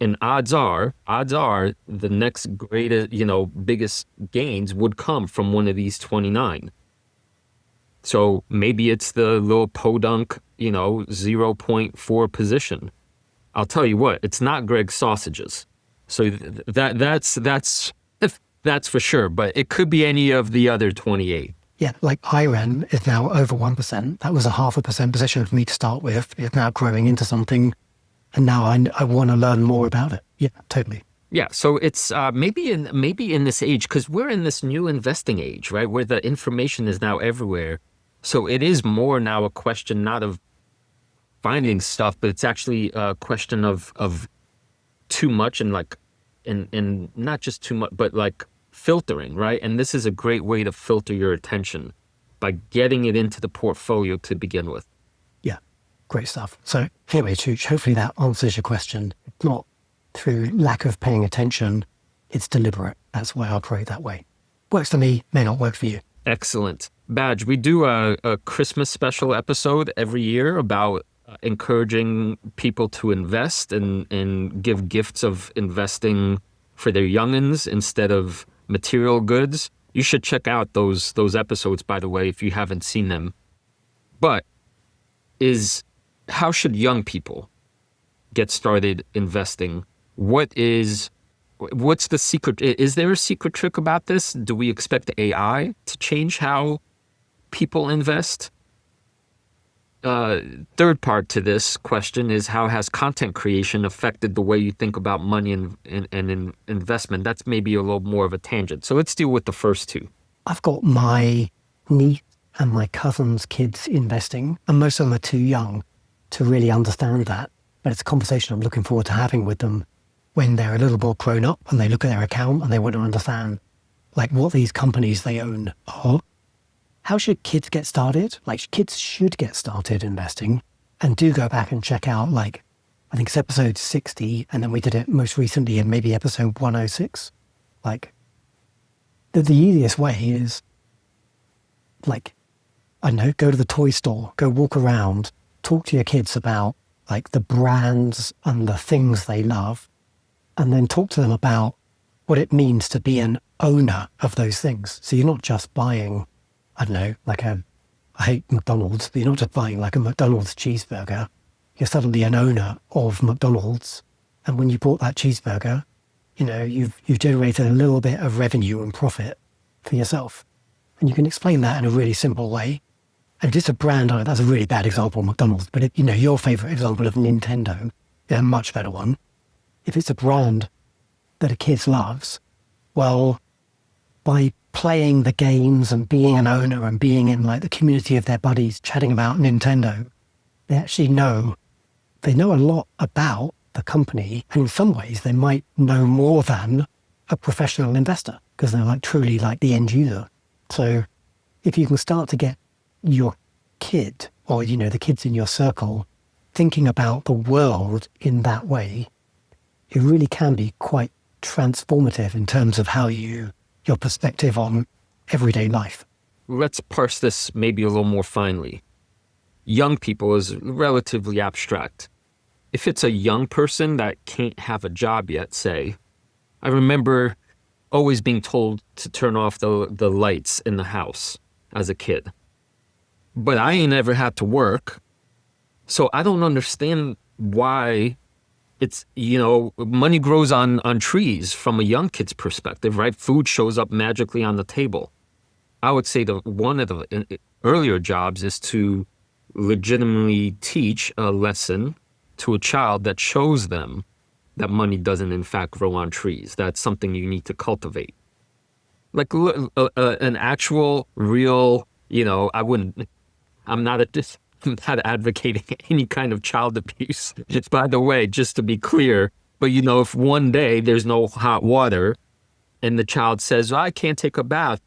And odds are the next greatest, biggest gains would come from one of these 29. So maybe it's the little podunk, 0.4 position. I'll tell you what, it's not Greg's sausages. So that's for sure. But it could be any of the other 28. Yeah, like IREN is now over 1%. That was a 0.5% position for me to start with. It's now growing into something, and now I want to learn more about it. Yeah, totally. Yeah, so it's maybe in this age, because we're in this new investing age, right, where the information is now everywhere. So it is more now a question not of finding stuff, but it's actually a question of too much and not just too much, but like filtering, right? And this is a great way to filter your attention by getting it into the portfolio to begin with. Yeah, great stuff. So anyway, Chooch, hopefully that answers your question. It's not through lack of paying attention, it's deliberate. That's why I operate that way. Works for me, may not work for you. Excellent. Badge, we do a Christmas special episode every year about encouraging people to invest and give gifts of investing for their youngins instead of material goods. You should check out those episodes, by the way, if you haven't seen them. But how should young people get started investing? What's the secret? Is there a secret trick about this? Do we expect AI to change how people invest? Third part to this question is, how has content creation affected the way you think about money and investment? That's maybe a little more of a tangent. So let's deal with the first two. I've got my niece and my cousin's kids investing, and most of them are too young to really understand that. But it's a conversation I'm looking forward to having with them when they're a little more grown up and they look at their account and they want to understand like what these companies they own are. How should kids get started? Like, kids should get started investing, and do go back and check out, like, I think it's episode 60, and then we did it most recently in maybe episode 106. Like, the easiest way is, like, I don't know, go to the toy store, go walk around, talk to your kids about like the brands and the things they love, and then talk to them about what it means to be an owner of those things. So you're not just buying, I don't know, like I hate McDonald's, but you're not just buying like a McDonald's cheeseburger. You're suddenly an owner of McDonald's. And when you bought that cheeseburger, you know, you've generated a little bit of revenue and profit for yourself. And you can explain that in a really simple way. And just a brand, that's a really bad example, McDonald's, but you know, your favorite example of Nintendo is a much better one. If it's a brand that a kid loves, well, by playing the games and being an owner and being in like the community of their buddies chatting about Nintendo, they actually they know a lot about the company. And in some ways, they might know more than a professional investor because they're like truly like the end user. So if you can start to get your kid or, you know, the kids in your circle thinking about the world in that way, it really can be quite transformative in terms of how your perspective on everyday life. Let's parse this maybe a little more finely. Young people is relatively abstract. If it's a young person that can't have a job yet, say, I remember always being told to turn off the lights in the house as a kid. But I ain't ever had to work. So I don't understand why it's, you know, money grows on trees from a young kid's perspective, right? Food shows up magically on the table. I would say one of the earlier jobs is to legitimately teach a lesson to a child that shows them that money doesn't in fact grow on trees. That's something you need to cultivate. Like an actual, real, you know, I'm not advocating any kind of child abuse. Just by the way, just to be clear, but you know, if one day there's no hot water and the child says, I can't take a bath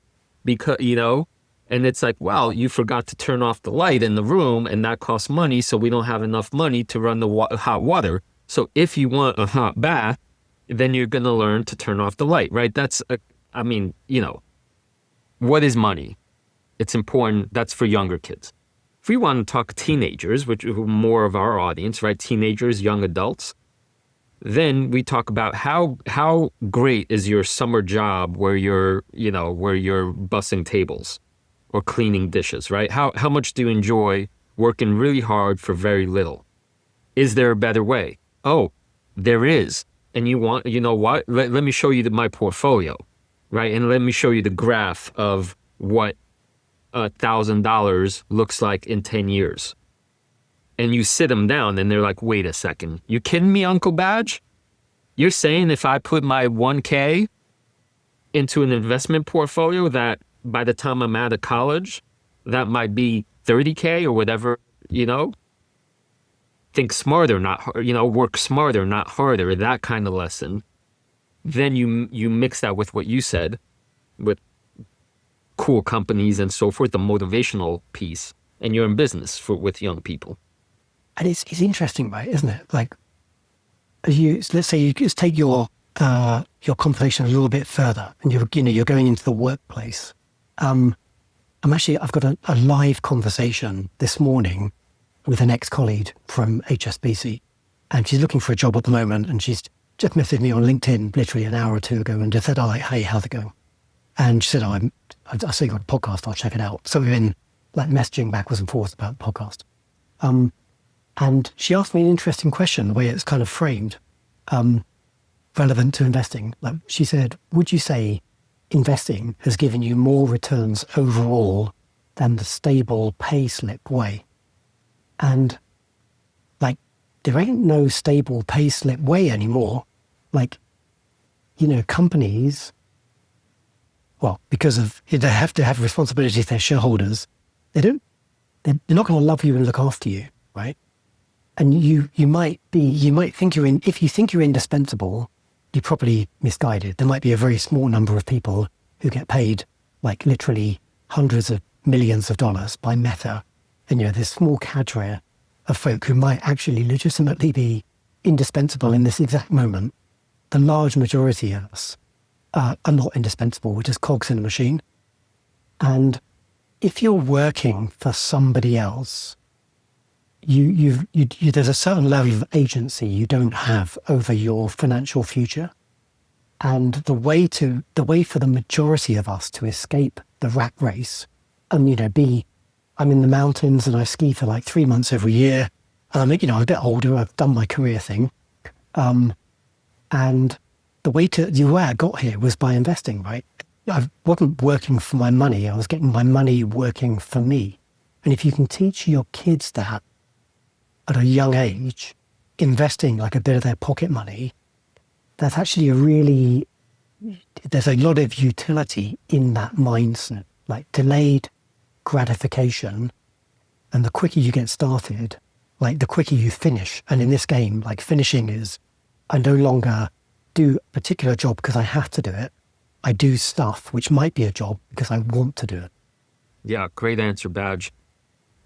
because, you know, and it's like, well, you forgot to turn off the light in the room and that costs money. So we don't have enough money to run the hot water. So if you want a hot bath, then you're going to learn to turn off the light, right? You know, what is money? It's important. That's for younger kids. If we want to talk teenagers, which are more of our audience, right? Teenagers, young adults, then we talk about how great is your summer job where you're bussing tables or cleaning dishes, right? How much do you enjoy working really hard for very little? Is there a better way? Oh, there is. And you know what? Let me show you my portfolio, right? And let me show you the graph of what $1,000 looks like in 10 years. And you sit them down and they're like, wait a second, you kidding me, Uncle Badge? You're saying if I put my 1K into an investment portfolio that by the time I'm out of college, that might be 30K or whatever, you know? Think smarter, work smarter, not harder, that kind of lesson. Then you mix that with what you said, with cool companies and so forth, the motivational piece, and you're in business with young people. And it's interesting, right? Isn't it? Like, let's say you just take your conversation a little bit further, and you're going into the workplace. I've got a live conversation this morning with an ex-colleague from HSBC, and she's looking for a job at the moment, and she's just messaged me on LinkedIn literally an hour or two ago and just said, hey, how's it going? And she said, I saw you got a podcast, I'll check it out. So we've been like messaging backwards and forwards about the podcast. And she asked me an interesting question, the way it's kind of framed, relevant to investing. Like she said, would you say investing has given you more returns overall than the stable pay slip way? And like, there ain't no stable pay slip way anymore. Like, companies, well, because of, they have to have responsibility to their shareholders. They're not going to love you and look after you, right? And you might think if you think you're indispensable, you're probably misguided. There might be a very small number of people who get paid like literally hundreds of millions of dollars by Meta. And this small cadre of folk who might actually legitimately be indispensable in this exact moment. The large majority of us are not indispensable. We're just cogs in a machine. And if you're working for somebody else, there's a certain level of agency you don't have over your financial future. And the way for the majority of us to escape the rat race and, I'm in the mountains and I ski for like 3 months every year. And I'm a bit older. I've done my career thing. And the way I got here was by investing, right? I wasn't working for my money. I was getting my money working for me. And if you can teach your kids that at a young age, investing like a bit of their pocket money, that's actually there's a lot of utility in that mindset, like delayed gratification. And the quicker you get started, like the quicker you finish. And in this game, like finishing is, I no longer do a particular job because I have to do it. I do stuff which might be a job because I want to do it. Yeah, great answer, Badge.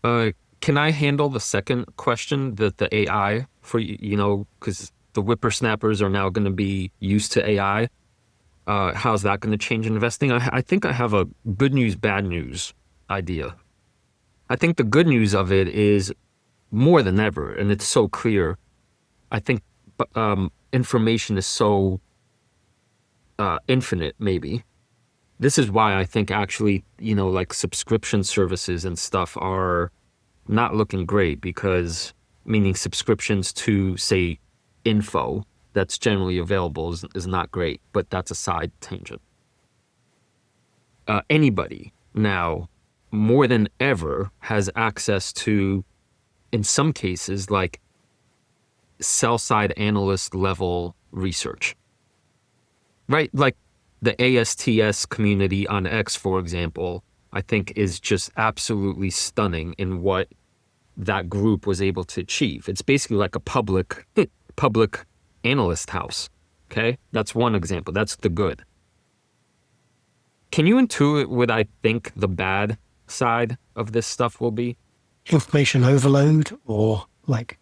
Can I handle the second question, the AI, for because the whippersnappers are now going to be used to AI. How's that going to change investing? I think I have a good news, bad news idea. I think the good news of it is more than ever, and it's so clear. I think information is so infinite, maybe. This is why I think actually, like subscription services and stuff are not looking great, because meaning subscriptions to, say, info that's generally available is not great, but that's a side tangent. Anybody now, more than ever, has access to, in some cases, like sell-side analyst level research, right? Like the ASTS community on X, for example, I think is just absolutely stunning in what that group was able to achieve. It's basically like a public analyst house. Okay, that's one example. That's the good. Can you intuit what I think the bad side of this stuff will be? Information overload, or like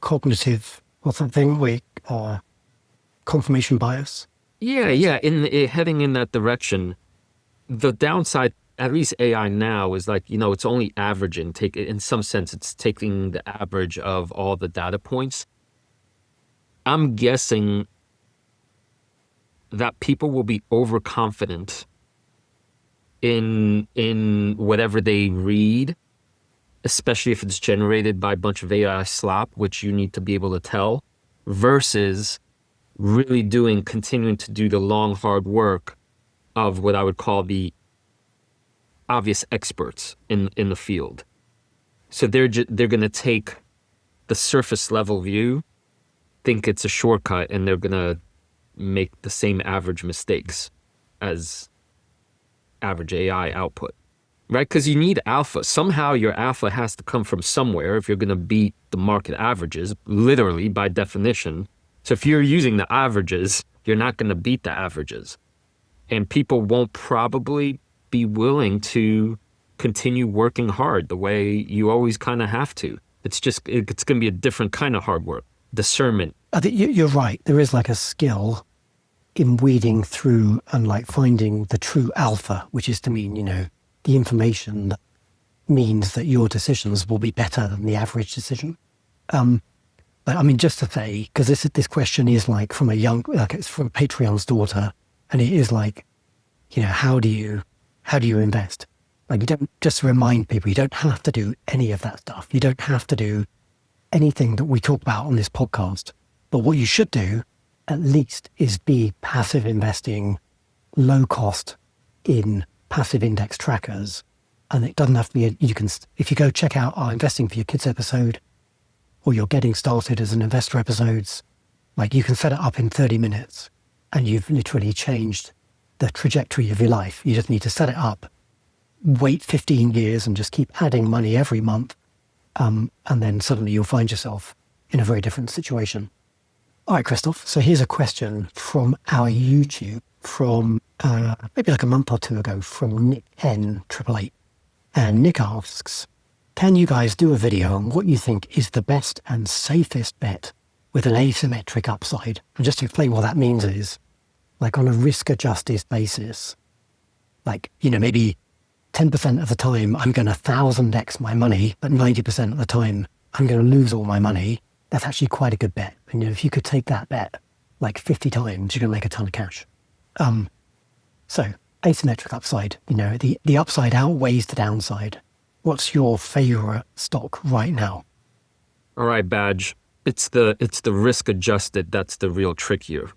cognitive or something, confirmation bias. Yeah. Heading in that direction. The downside, at least AI now, is like, it's only averaging. In some sense, it's taking the average of all the data points. I'm guessing that people will be overconfident in whatever they read, especially if it's generated by a bunch of AI slop, which you need to be able to tell, versus really continuing to do the long, hard work of what I would call the obvious experts in the field. So they're going to take the surface level view, think it's a shortcut, and they're going to make the same average mistakes as average AI output, right? Because you need alpha. Somehow your alpha has to come from somewhere if you're going to beat the market averages, literally by definition. So if you're using the averages, you're not going to beat the averages. And people won't probably be willing to continue working hard the way you always kind of have to. It's going to be a different kind of hard work. Discernment. I think you're right. There is like a skill in weeding through and like finding the true alpha, which is to mean, the information that means that your decisions will be better than the average decision. But I mean, just to say, because this question is like from it's from Patreon's daughter, and it is like, how do you invest? Like, you don't, just to remind people, you don't have to do any of that stuff. You don't have to do anything that we talk about on this podcast. But what you should do, at least, is be passive investing, low cost in passive index trackers. And it doesn't have to be, if you go check out our Investing for Your Kids episode, or you're getting started as an investor episodes, like you can set it up in 30 minutes and you've literally changed the trajectory of your life. You just need to set it up, wait 15 years and just keep adding money every month. And then suddenly you'll find yourself in a very different situation. All right, Christoph. So here's a question from our YouTube from maybe like a month or two ago from Nick N888. And Nick asks, can you guys do a video on what you think is the best and safest bet with an asymmetric upside? And just to explain what that means is, like on a risk-adjusted basis, like, maybe 10% of the time I'm going to 1000x my money, but 90% of the time I'm going to lose all my money, that's actually quite a good bet. And if you could take that bet like 50 times, you're going to make a ton of cash. So asymmetric upside, the upside outweighs the downside. What's your favorite stock right now? All right, Badge. It's the risk adjusted that's the real trick here.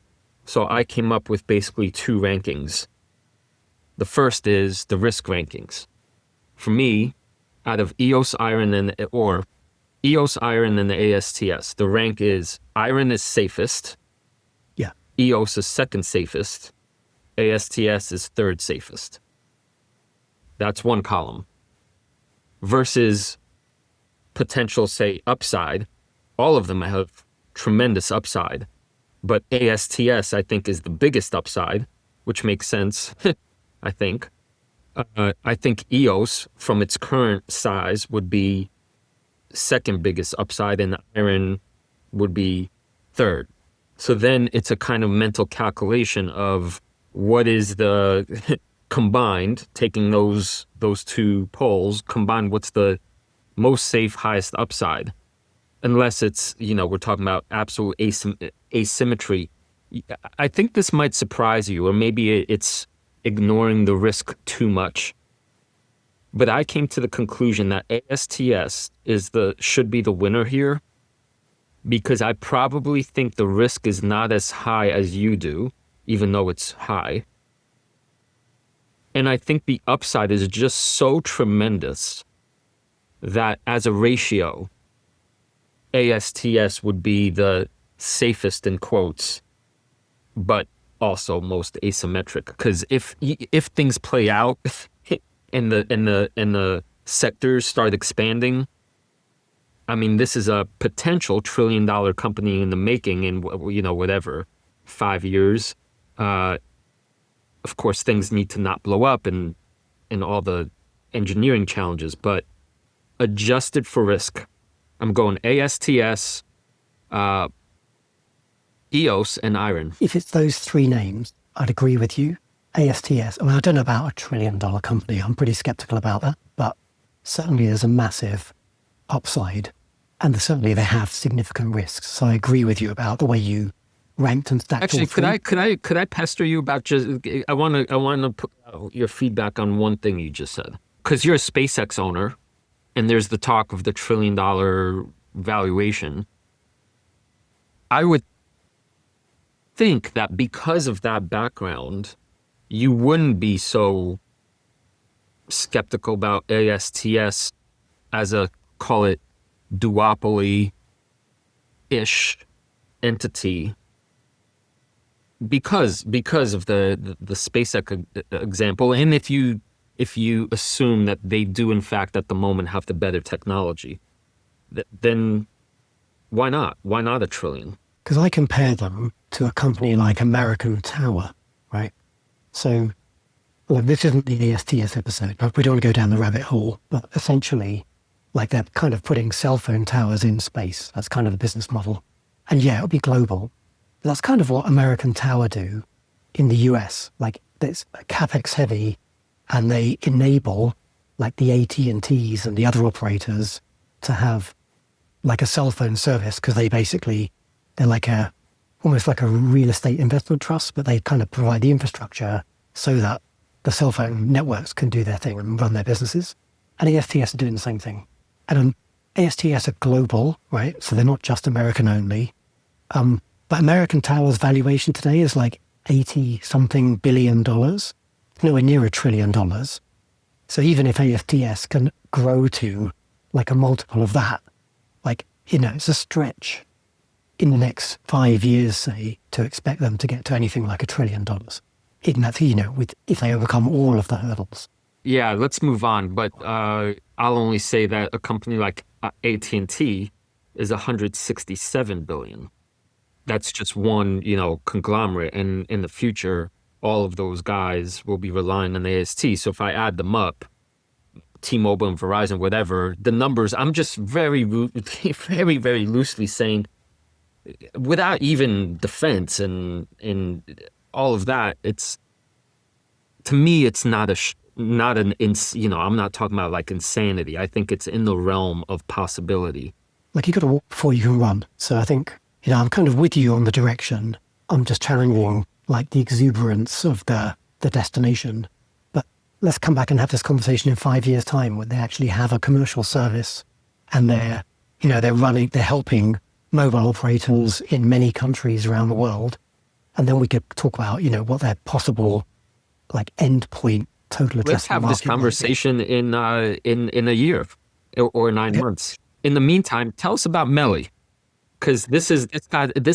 So I came up with basically two rankings. The first is the risk rankings. For me, out of EOS, IREN, and the ASTS, the rank is IREN is safest. Yeah. EOS is second safest. ASTS is third safest. That's one column. Versus potential, say, upside. All of them have tremendous upside. But ASTS, I think, is the biggest upside, which makes sense, I think. I think EOS, from its current size, would be second biggest upside, and IREN would be third. So then it's a kind of mental calculation of what is the combined, taking those two polls, combined, what's the most safe, highest upside? Unless it's, we're talking about absolute asymmetry. I think this might surprise you, or maybe it's ignoring the risk too much. But I came to the conclusion that ASTS should be the winner here, because I probably think the risk is not as high as you do, even though it's high. And I think the upside is just so tremendous that as a ratio, ASTS would be the safest in quotes, but also most asymmetric. Because if things play out and the sectors start expanding, I mean, this is a potential $1 trillion company in the making in, whatever, 5 years. Of course, things need to not blow up and all the engineering challenges, but adjusted for risk, I'm going ASTS, EOS, and IREN. If it's those three names, I'd agree with you. ASTS, I don't know about $1 trillion company. I'm pretty skeptical about that, but certainly there's a massive upside, and certainly they have significant risks. So I agree with you about the way you ranked and stacked. Actually, could I pester you about just? I want to put out your feedback on one thing you just said, because you're a SpaceX owner, and there's the talk of the $1 trillion valuation. I would think that because of that background, you wouldn't be so skeptical about ASTS as a, call it, duopoly-ish entity because of the SpaceX example, and if you assume that they do in fact at the moment have the better technology, then why not? Why not $1 trillion? Because I compare them to a company like American Tower, right? So, look, this isn't the ASTS episode. We don't want to go down the rabbit hole, but essentially, like, they're kind of putting cell phone towers in space. That's kind of the business model. And yeah, it'll be global. But that's kind of what American Tower do in the US. Like, it's CapEx heavy, and they enable, like, the AT&Ts and the other operators to have, like, a cell phone service, because they're like almost like a real estate investment trust, but they kind of provide the infrastructure so that the cell phone networks can do their thing and run their businesses. And ASTS are doing the same thing. And ASTS are global, right? So they're not just American only. But American Tower's valuation today is like $80-something billion, nowhere near $1 trillion. So even if ASTS can grow to like a multiple of that, like, it's a stretch in the next 5 years, say, to expect them to get to anything like $1 trillion. In that, if they overcome all of the hurdles. Yeah, let's move on. But I'll only say that a company like AT&T is $167 billion. That's just one, conglomerate. And in the future, all of those guys will be relying on AST. So if I add them up, T-Mobile and Verizon, whatever, the numbers, I'm just very, very, very loosely saying, without even defense and all of that, to me, it's not I'm not talking about like insanity. I think it's in the realm of possibility. Like, you got to walk before you can run. So I think, I'm kind of with you on the direction. I'm just challenging like the exuberance of the destination. But let's come back and have this conversation in 5 years' time when they actually have a commercial service and they're helping mobile operators in many countries around the world. And then we could talk about, what their possible like endpoint total addressable market. Let's have this conversation in a year or 9 months. In the meantime, tell us about MELI, because this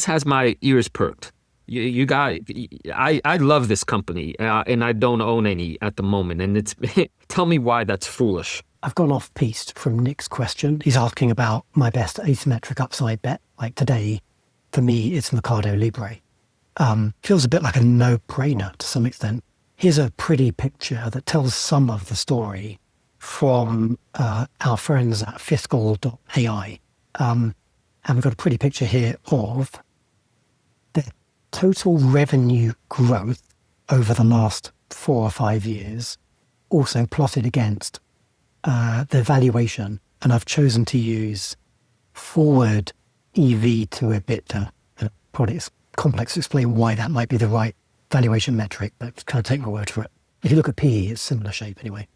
has my ears perked. I love this company, and I don't own any at the moment. And tell me why that's foolish. I've gone off piste from Nick's question. He's asking about my best asymmetric upside bet. Like today, for me, it's Mercado Libre. Feels a bit like a no-brainer to some extent. Here's a pretty picture that tells some of the story from our friends at Fiscal.ai. And we've got a pretty picture here of the total revenue growth over the last 4 or 5 years, also plotted against the valuation. And I've chosen to use forward EV to EBITDA. Probably it's complex to explain why that might be the right valuation metric, but kind of take my word for it. If you look at PE, it's similar shape anyway.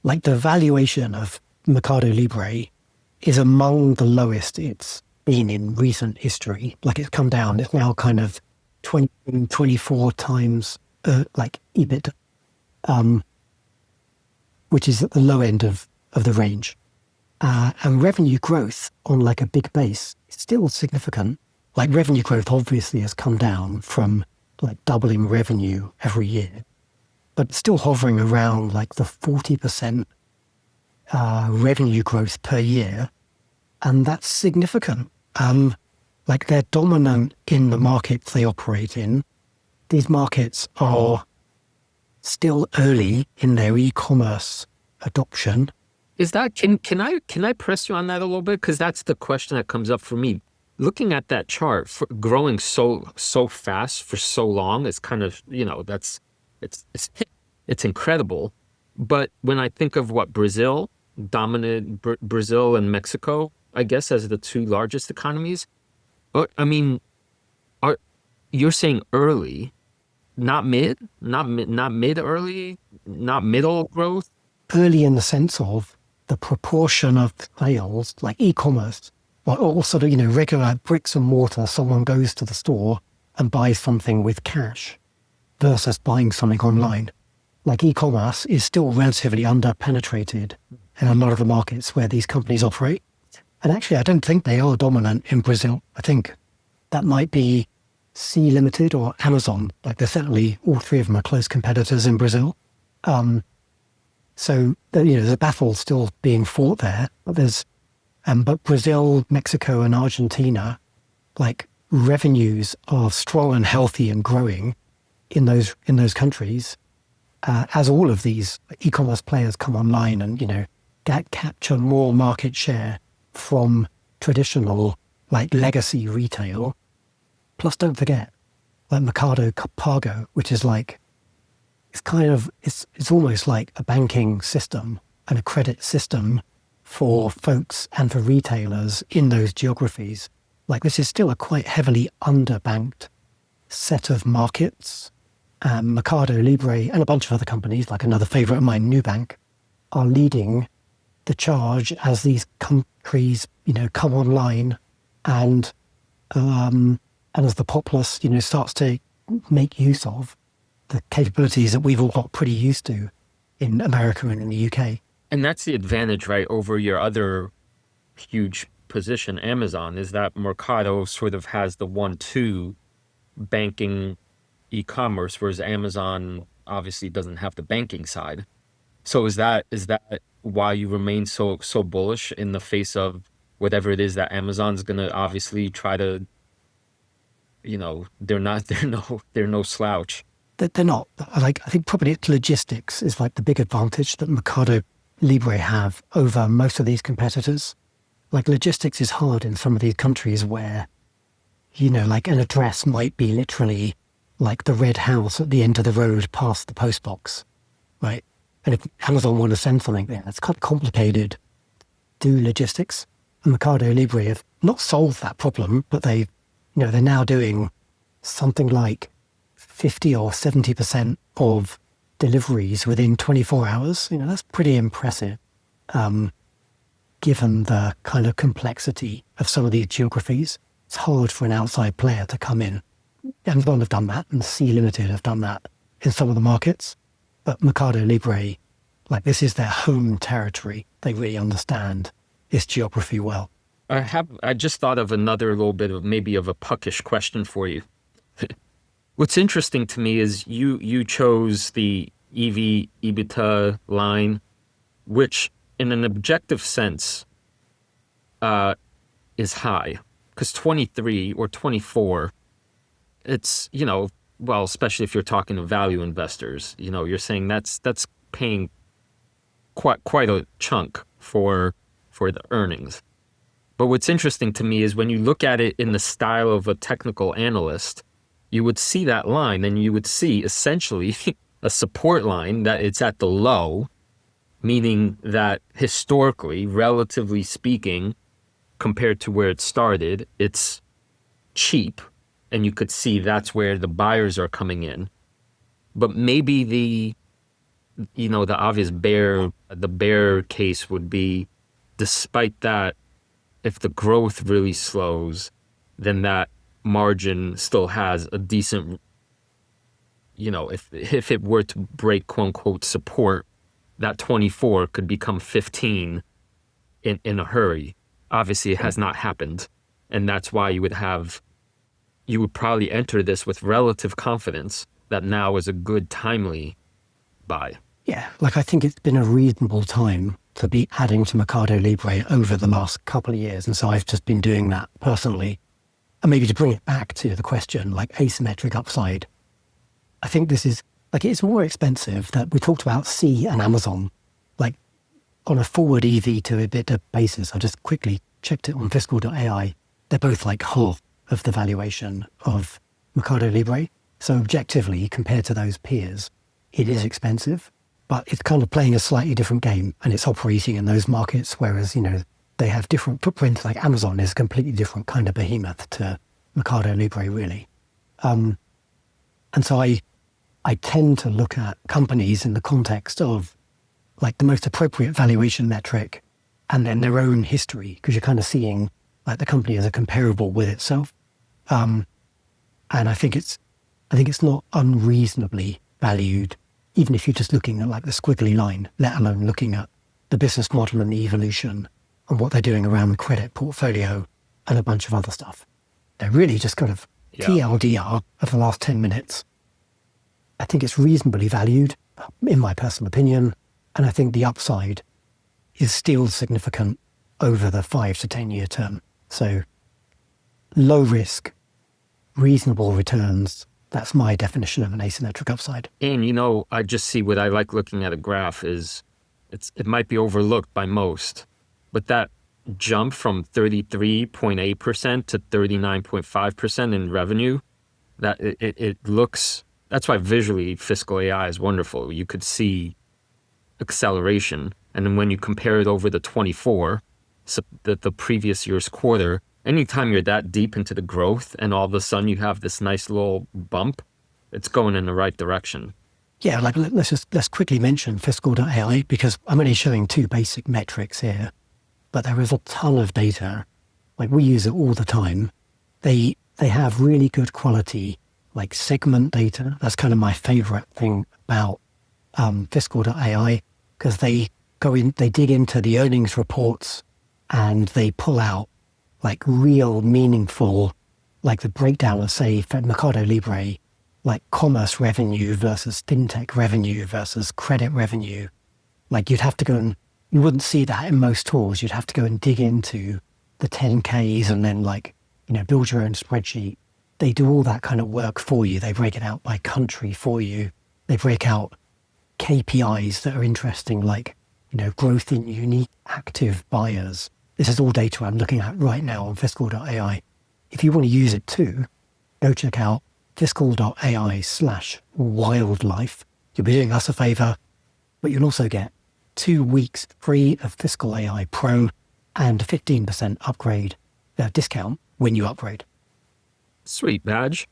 Like the valuation of Mercado Libre is among the lowest it's been in recent history. Like it's come down. It's now kind of 24 times like EBITDA, which is at the low end of the range. And revenue growth on like a big base is still significant. Like revenue growth obviously has come down from like doubling revenue every year, but still hovering around like the 40% revenue growth per year. And that's significant. Like they're dominant in the markets they operate in. These markets are still early in their e-commerce adoption. Is that, can I press you on that a little bit? Because that's the question that comes up for me. Looking at that chart, growing so fast for so long, it's kind of, it's incredible. But when I think of what Brazil and Mexico, I guess, as the two largest economies, you're saying early, not mid, early, not middle growth? Early in the sense of the proportion of sales, like e-commerce, or sort of, regular bricks and mortar, someone goes to the store and buys something with cash versus buying something online. Like e-commerce is still relatively under-penetrated in a lot of the markets where these companies operate. And actually, I don't think they are dominant in Brazil. I think that might be C Limited or Amazon. Like they're certainly, all three of them are close competitors in Brazil. So, there's a battle still being fought there. But Brazil, Mexico, and Argentina, like revenues are strong and healthy and growing in those countries, as all of these e-commerce players come online and capture more market share from traditional like legacy retail. Plus, don't forget like Mercado Pago, which is like it's almost like a banking system and a credit system for folks and for retailers in those geographies. Like this is still a quite heavily underbanked set of markets. Mercado Libre and a bunch of other companies, like another favorite of mine, Nubank, are leading the charge as these countries, come online and as the populace, starts to make use of the capabilities that we've all got pretty used to in America and in the UK. And that's the advantage, right, over your other huge position, Amazon, is that Mercado sort of has the 1-2 banking e-commerce, whereas Amazon obviously doesn't have the banking side. So is that why you remain so bullish in the face of whatever it is that Amazon's going to obviously try to, they're no slouch. They're not. Like, I think probably it's logistics is like the big advantage that Mercado Libre have over most of these competitors. Like logistics is hard in some of these countries where Like an address might be literally like the red house at the end of the road past the post box, right? And if Amazon want to send something there, it's quite complicated. Do logistics. And Mercado Libre have not solved that problem, but they're now doing something like 50 or 70% of deliveries within 24 hours. That's pretty impressive, given the kind of complexity of some of these geographies. It's hard for an outside player to come in. Amazon have done that, and C Limited have done that in some of the markets. But Mercado Libre, this is their home territory. They really understand this geography well. I just thought of another little bit of maybe of a puckish question for you. What's interesting to me is you chose the EV EBITDA line, which in an objective sense is high, because 23 or 24, it's, well, especially if you're talking to value investors, you're saying that's paying quite a chunk for the earnings. But what's interesting to me is when you look at it in the style of a technical analyst, you would see that line and you would see essentially a support line that it's at the low, meaning that historically, relatively speaking, compared to where it started, it's cheap. And you could see that's where the buyers are coming in. But maybe the obvious bear case would be, despite that, if the growth really slows, then that margin still has a decent, if it were to break quote unquote support, that 24 could become 15 in a hurry. Obviously, it has not happened. And that's why you would probably enter this with relative confidence that now is a good timely buy. Yeah, I think it's been a reasonable time to be adding to Mercado Libre over the last couple of years. And so I've just been doing that personally. And maybe to bring it back to the question, asymmetric upside, I think this is, it's more expensive. That we talked about C and Amazon, on a forward EV to EBITDA basis. I just quickly checked it on Fiscal.ai. They're both half of the valuation of Mercado Libre. So objectively, compared to those peers, it is expensive, but it's kind of playing a slightly different game, and it's operating in those markets, whereas, they have different footprints. Amazon is a completely different kind of behemoth to Mercado Libre, really. And so I tend to look at companies in the context of the most appropriate valuation metric and then their own history, because you're kind of seeing the company as a comparable with itself. And I think it's not unreasonably valued, even if you're just looking at the squiggly line, let alone looking at the business model and the evolution and what they're doing around the credit portfolio and a bunch of other stuff. They're really just kind of TLDR of the last 10 minutes. I think it's reasonably valued, in my personal opinion, and I think the upside is still significant over the 5 to 10 year term. So low risk, reasonable returns. That's my definition of an asymmetric upside. And I just see what I like looking at a graph is it might be overlooked by most, but that jump from 33.8% to 39.5% in revenue, that it looks, that's why visually Fiscal AI is wonderful. You could see acceleration. And then when you compare it over the 24, so the previous year's quarter, anytime you're that deep into the growth and all of a sudden you have this nice little bump, it's going in the right direction. Yeah, let's quickly mention Fiscal.ai, because I'm only showing 2 basic metrics here, but there is a ton of data. We use it all the time. They have really good quality, segment data. That's kind of my favorite thing about Fiscal.ai, because they dig into the earnings reports and they pull out real meaningful, the breakdown of, say, for Mercado Libre, commerce revenue versus fintech revenue versus credit revenue. You'd have to go and, you wouldn't see that in most tools. You'd have to go and dig into the 10Ks and then build your own spreadsheet. They do all that kind of work for you. They break it out by country for you. They break out KPIs that are interesting, growth in unique active buyers. This is all data I'm looking at right now on Fiscal.ai. if you want to use it too, go check out fiscal.ai/wildlife. You'll be doing us a favor, but you'll also get 2 weeks free of Fiscal AI Pro and a 15% upgrade discount when you upgrade. Sweet, Badge.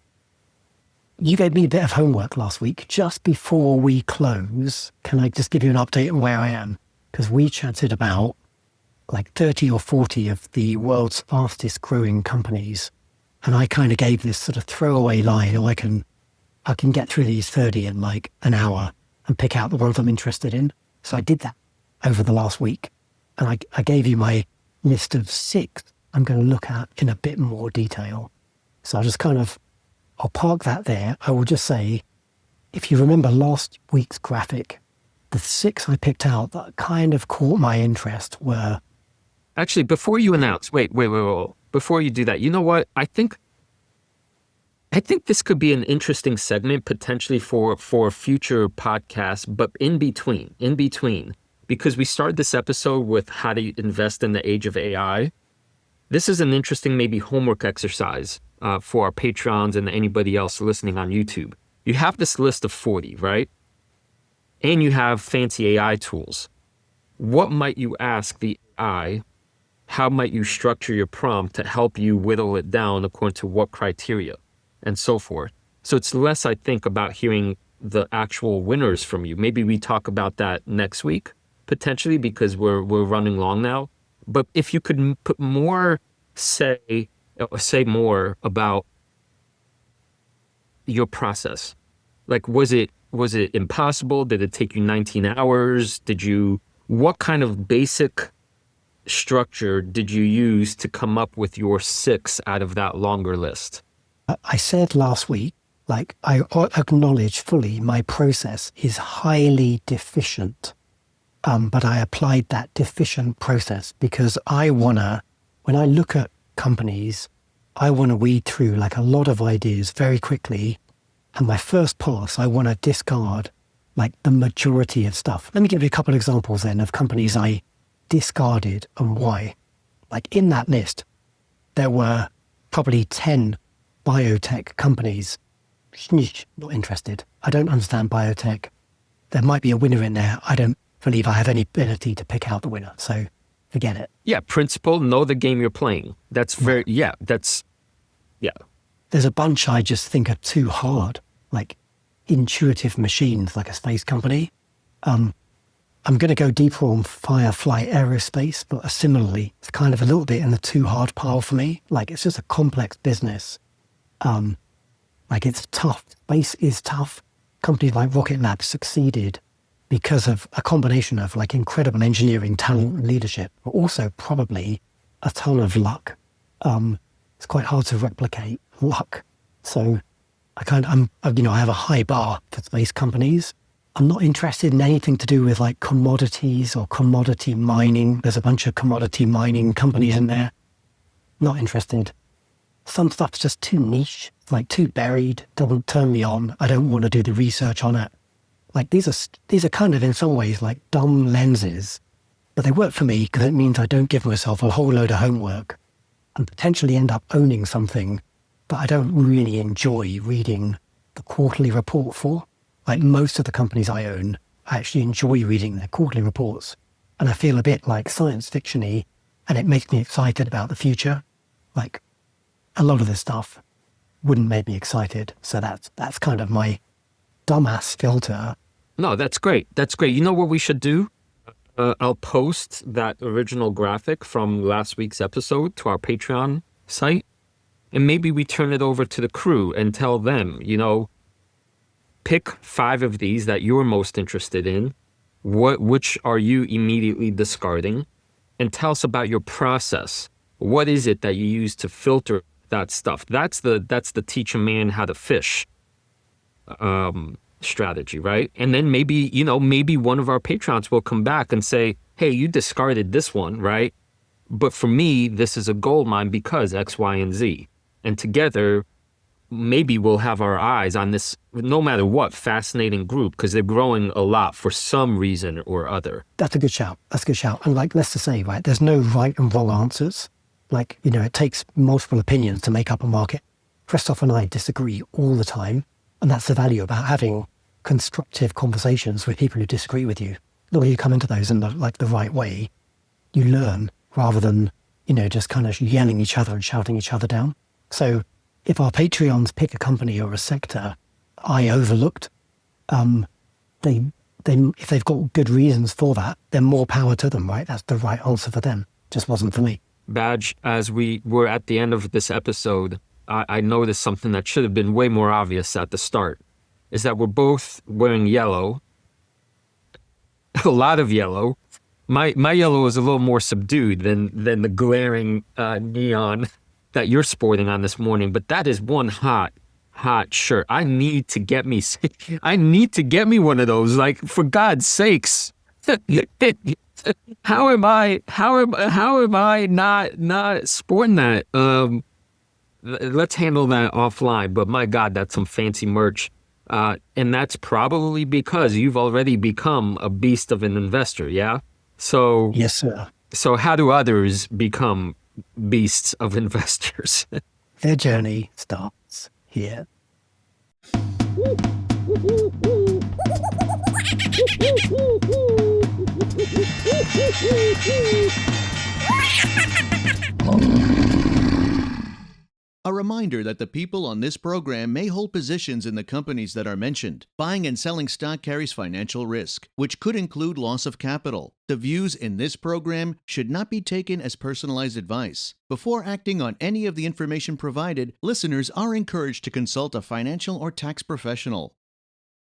You gave me a bit of homework last week. Just before we close, can I just give you an update on where I am? Because we chatted about like 30 or 40 of the world's fastest growing companies. And I kind of gave this sort of throwaway line, I can get through these 30 in like an hour and pick out the ones I'm interested in. So I did that over the last week. And I gave you my list of 6 I'm going to look at in a bit more detail. So I'll park that there. I will just say, if you remember last week's graphic, the 6 I picked out that kind of caught my interest were... Actually, before you announce, wait. Before you do that, you know what? I think this could be an interesting segment potentially for a future podcast, but in between, because we started this episode with how to invest in the age of AI. This is an interesting maybe homework exercise for our Patreons and anybody else listening on YouTube. You have this list of 40, right? And you have fancy AI tools. What might you ask the AI? How might you structure your prompt to help you whittle it down according to what criteria and so forth? So it's less, I think, about hearing the actual winners from you. Maybe we talk about that next week, potentially, because we're running long now. But if you could put more, say more about your process. Like, was it impossible? Did it take you 19 hours? What kind of basic structure did you use to come up with your 6 out of that longer list? I said last week, like, I acknowledge fully my process is highly deficient. But I applied that deficient process because when I look at companies, I want to weed through like a lot of ideas very quickly. And my first pass, I want to discard like the majority of stuff. Let me give you a couple of examples then of companies I discarded and why. Like in that list, there were probably 10 biotech companies. Not interested. I don't understand biotech. There might be a winner in there. I don't believe I have any ability to pick out the winner. So forget it. Yeah. Principle, know the game you're playing. That's very, yeah. There's a bunch I just think are too hard, like Intuitive Machines, like a space company. I'm going to go deeper on Firefly Aerospace, but similarly, it's kind of a little bit in the too hard pile for me. Like it's just a complex business. Like it's tough. Space is tough. Companies like Rocket Lab succeeded because of a combination of like incredible engineering talent and leadership, but also probably a ton of luck. It's quite hard to replicate luck. So I have a high bar for space companies. I'm not interested in anything to do with like commodities or commodity mining. There's a bunch of commodity mining companies in there. Not interested. Some stuff's just too niche, like too buried, doesn't turn me on. I don't want to do the research on it. Like these are kind of in some ways like dumb lenses, but they work for me because it means I don't give myself a whole load of homework and potentially end up owning something that I don't really enjoy reading the quarterly report for. Like most of the companies I own, I actually enjoy reading their quarterly reports and I feel a bit like science fiction-y and it makes me excited about the future. Like a lot of this stuff wouldn't make me excited. So that's kind of my dumbass filter. No, that's great. That's great. You know what we should do? I'll post that original graphic from last week's episode to our Patreon site. And maybe we turn it over to the crew and tell them, pick 5 of these that you're most interested in. Which are you immediately discarding? And tell us about your process. What is it that you use to filter that stuff? That's the teach a man how to fish strategy, right? And then maybe one of our Patrons will come back and say, hey, you discarded this one, right? But for me, this is a gold mine because X, Y, and Z. And together, maybe we'll have our eyes on this, no matter what, fascinating group because they're growing a lot for some reason or other. That's a good shout. And like, let's just say, right, there's no right and wrong answers. Like, it takes multiple opinions to make up a market. Christoph and I disagree all the time. And that's the value about having constructive conversations with people who disagree with you. The way you come into those in the right way, you learn rather than, just kind of yelling each other and shouting each other down. So if our Patreons pick a company or a sector I overlooked, if they've got good reasons for that, then more power to them, right? That's the right answer for them. Just wasn't for me. Badge, as we were at the end of this episode, I noticed something that should have been way more obvious at the start, is that we're both wearing yellow, a lot of yellow. My yellow is a little more subdued than the glaring neon that you're sporting on this morning, but that is one hot shirt. I need to get me one of those. Like, for God's sakes. How am I not sporting that? Let's handle that offline. But my God, that's some fancy merch. And that's probably because you've already become a beast of an investor, yeah? So yes, sir. So how do others become beasts of investors? Their journey starts here. A reminder that the people on this program may hold positions in the companies that are mentioned. Buying and selling stock carries financial risk, which could include loss of capital. The views in this program should not be taken as personalized advice. Before acting on any of the information provided, listeners are encouraged to consult a financial or tax professional.